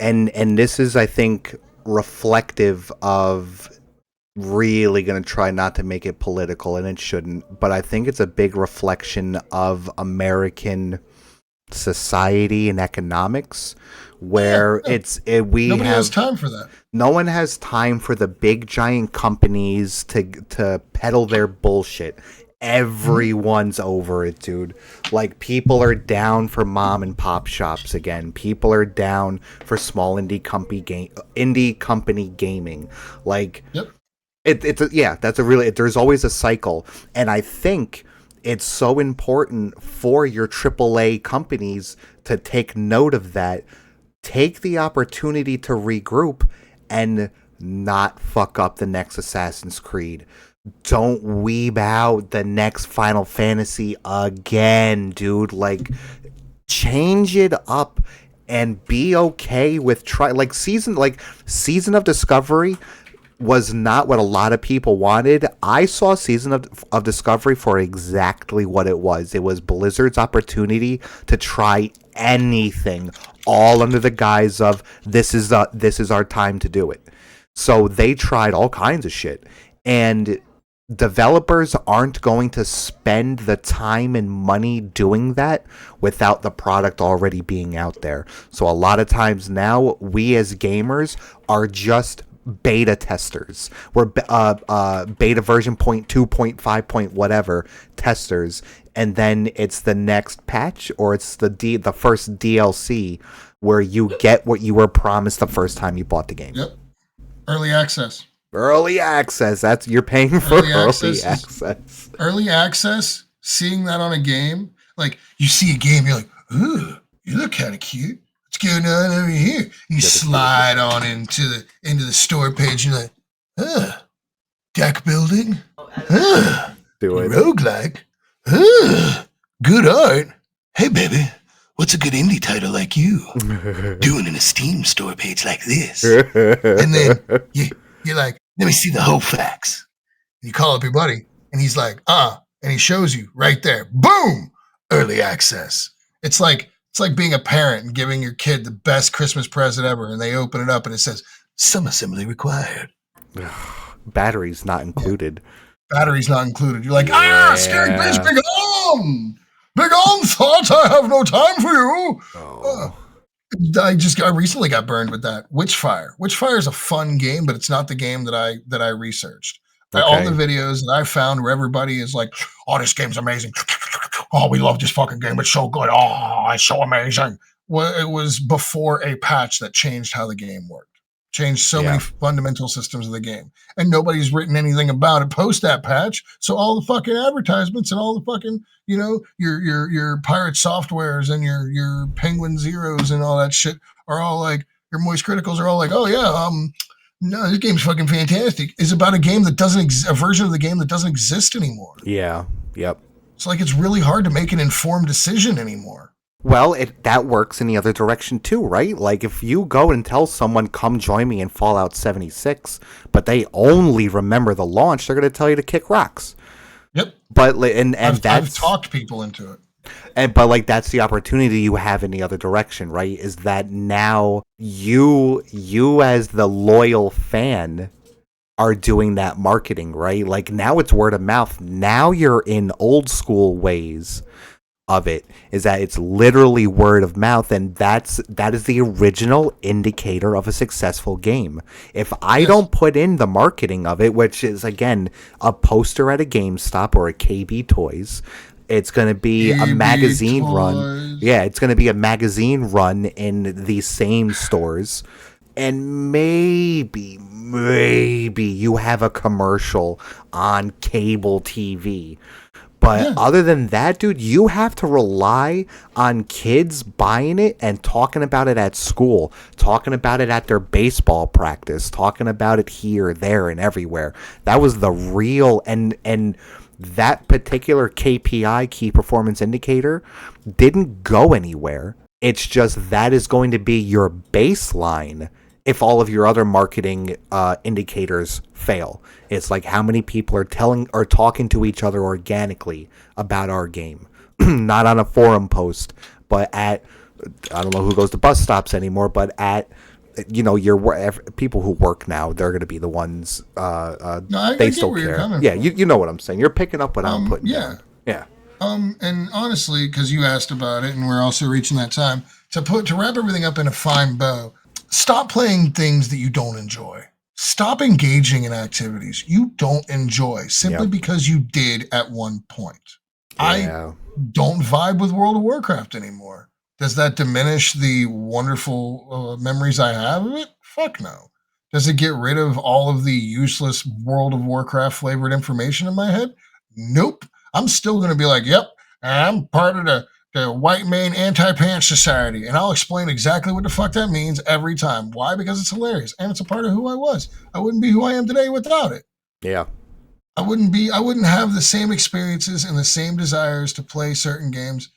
and this is, I think, reflective of really going to try not to make it political, and it shouldn't, but I think it's a big reflection of American society and economics, where nobody has time for that. No one has time for the big giant companies to peddle their bullshit. Everyone's over it, dude. Like, people are down for mom and pop shops again. People are down for small indie company gaming. Like, yep. There's always a cycle, and I think it's so important for your AAA companies to take note of that. Take the opportunity to regroup and not fuck up the next Assassin's Creed. Don't weeb out the next Final Fantasy again, dude. Like, change it up and be okay with Season of Discovery was not what a lot of people wanted. I saw Season of Discovery for exactly what it was. It was Blizzard's opportunity to try anything, all under the guise of this is our time to do it. So they tried all kinds of shit, and developers aren't going to spend the time and money doing that without the product already being out there. So a lot of times now, we as gamers are just beta testers. We're beta version 0.2, 0.5, point whatever testers, and then it's the next patch, or it's the first DLC where you get what you were promised the first time you bought the game. Yep. Early access. That's, you're paying for early access. Early access, seeing that on a game, like, you see a game, you're like, ooh, you look kind of cute. What's going on over here? You slide on into the store page, and you're like, deck building? Do it. Roguelike? Good art. Hey, baby, what's a good indie title like you doing in a Steam store page like this? And then you're like, let me see the whole facts. And you call up your buddy, and he's like, and he shows you right there. Boom! Early access. It's like being a parent and giving your kid the best Christmas present ever, and they open it up and it says, some assembly required. Batteries not included. Batteries not included. You're like, scary bitch, Big On! Big On thought I have no time for you! I recently got burned with that. Witchfire. Witchfire is a fun game, but it's not the game that I researched. Okay. All the videos that I found where everybody is like, oh, this game's amazing. Oh, we love this fucking game. It's so good. Oh, it's so amazing. Well, it was before a patch that changed how the game worked, changed so many Yeah. fundamental systems of the game, and nobody's written anything about it post that patch. So all the fucking advertisements and all the fucking, your pirate softwares and your Penguin Zeros and all that shit are all like, your Moist Criticals are all like, oh yeah, no, this game's fucking fantastic. Is about a game that doesn't a version of the game that doesn't exist anymore. Yeah. Yep. It's like it's really hard to make an informed decision anymore. Well, that works in the other direction too, right? Like if you go and tell someone, "Come join me in Fallout 76," but they only remember the launch, they're going to tell you to kick rocks. Yep. But and I've talked people into it. But like that's the opportunity you have in the other direction, right? Is that now you as the loyal fan are doing that marketing, right? Like now it's word of mouth. Now you're in old school ways of it, is that it's literally word of mouth, and that is the original indicator of a successful game. If I don't put in the marketing of it, which is again a poster at a GameStop or a KB Toys, it's going to be a magazine run. Yeah, it's going to be a magazine run in these same stores. And maybe you have a commercial on cable TV. But other than that, dude, you have to rely on kids buying it and talking about it at school, talking about it at their baseball practice, talking about it here, there, and everywhere. That was the real, and that particular KPI, key performance indicator, didn't go anywhere. It's just that is going to be your baseline if all of your other marketing indicators fail. It's like how many people are talking to each other organically about our game. Not on a forum post, but I don't know who goes to bus stops anymore, but at your people who work now, they're going to be the ones. They still care. Yeah, you know what I'm saying. You're picking up what I'm putting down. Yeah. And honestly, because you asked about it, and we're also reaching that time to wrap everything up in a fine bow. Stop playing things that you don't enjoy. Stop engaging in activities you don't enjoy simply because you did at one point. I don't vibe with World of Warcraft anymore. Does that diminish the wonderful memories I have of it? Fuck no. Does it get rid of all of the useless World of Warcraft flavored information in my head? Nope. I'm still going to be like, yep, I'm part of the white man anti-pants society, and I'll explain exactly what the fuck that means every time. Why? Because it's hilarious, and it's a part of who I was. I wouldn't be who I am today without it. Yeah. I wouldn't have the same experiences and the same desires to play certain games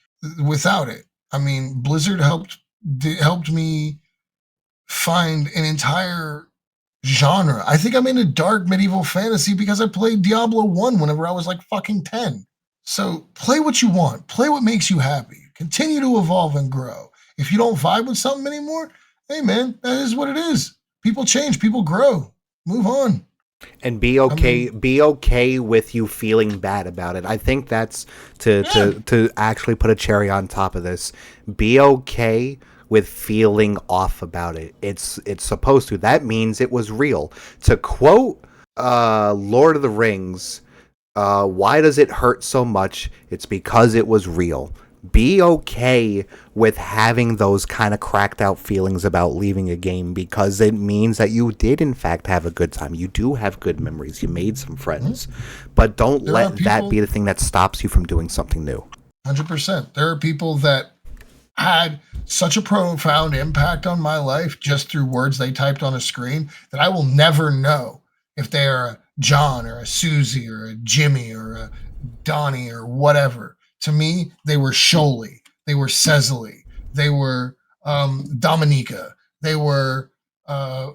without it. I mean, Blizzard helped me find an entire genre. I think I'm into dark medieval fantasy because I played Diablo 1 whenever I was like fucking 10. So play what you want. Play what makes you happy. Continue to evolve and grow. If you don't vibe with something anymore, hey man, that is what it is. People change. People grow. Move on. And be okay. Be okay with you feeling bad about it. I think that's to actually put a cherry on top of this. Be okay with feeling off about it. It's supposed to. That means it was real. To quote Lord of the Rings. Why does it hurt so much? It's because it was real. Be okay with having those kind of cracked out feelings about leaving a game, because it means that you did in fact have a good time. You do have good memories. You made some friends. But don't let that be the thing that stops you from doing something new. 100%. There are people that had such a profound impact on my life just through words they typed on a screen that I will never know if they're a John or a Susie or a Jimmy or a Donnie or whatever. To me, they were Sholey, they were Cecily, they were Dominica, they were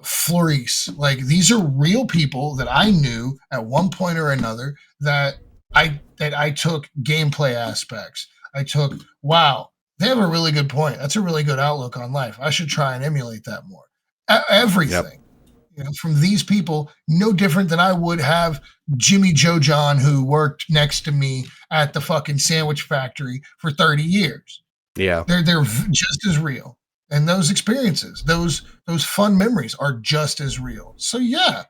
Florice. Like, these are real people that I knew at one point or another that I took gameplay aspects. I took, wow, they have a really good point. That's a really good outlook on life. I should try and emulate that more. Everything. Yep. From these people, no different than I would have Jimmy Joe John, who worked next to me at the fucking sandwich factory for 30 years. Yeah. They're just as real. And those experiences, those fun memories are just as real. So yeah.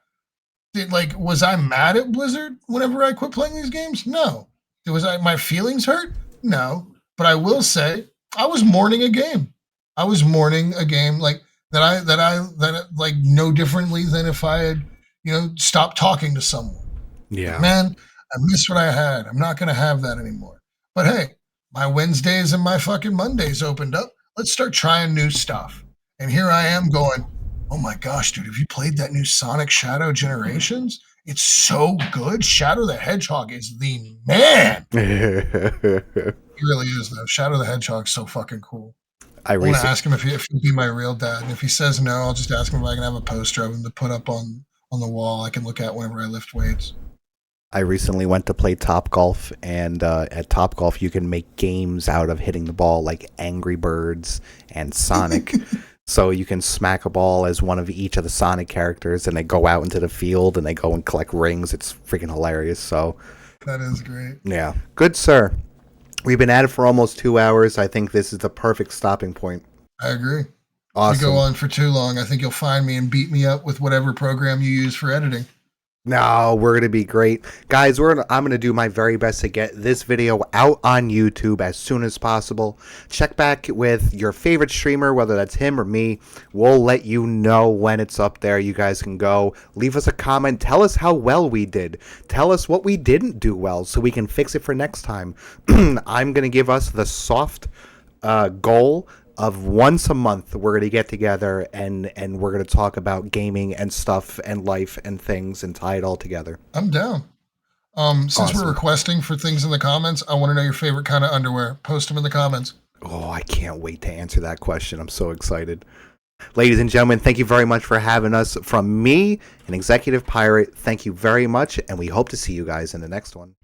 Was I mad at Blizzard whenever I quit playing these games? No. My feelings hurt? No. But I will say I was mourning a game. I was mourning a game like that like no differently than if I had, stopped talking to someone. Like, Yeah. man, I miss what I had. I'm not gonna have that anymore. But hey, my Wednesdays and my fucking Mondays opened up. Let's start trying new stuff. And here I am going, oh my gosh, dude, have you played that new Sonic Shadow Generations? It's so good. Shadow the Hedgehog is the man. He really is, though. Shadow the Hedgehog's so fucking cool. I I want to recently ask him if he'll be my real dad. And if he says no, I'll just ask him if I can have a poster of him to put up on the wall I can look at whenever I lift weights. I recently went to play Top Golf, and at Top Golf you can make games out of hitting the ball, like Angry Birds and Sonic. So you can smack a ball as one of each of the Sonic characters, and they go out into the field and they go and collect rings. It's freaking hilarious. So That is great. yeah, good sir. We've been at it for almost 2 hours. I think this is the perfect stopping point. I agree. If we go Awesome. on for too long, I think you'll find me and beat me up with whatever program you use for editing. No, we're gonna be great, guys. I'm gonna do my very best to get this video out on YouTube as soon as possible. Check back with your favorite streamer, whether that's him or me. We'll let you know when it's up there. You guys can go leave us a comment. Tell us how well we did. Tell us what we didn't do well, so we can fix it for next time. I'm gonna give us the soft goal of once a month we're going to get together and we're going to talk about gaming and stuff and life and things and tie it all together. I'm down. Since Awesome. we're requesting for things in the comments, I want to know your favorite kind of underwear. Post them in the comments. Oh, I can't wait to answer that question. I'm so excited. Ladies and gentlemen, thank you very much for having us. From me and Executive Pirate, thank you very much, and we hope to see you guys in the next one.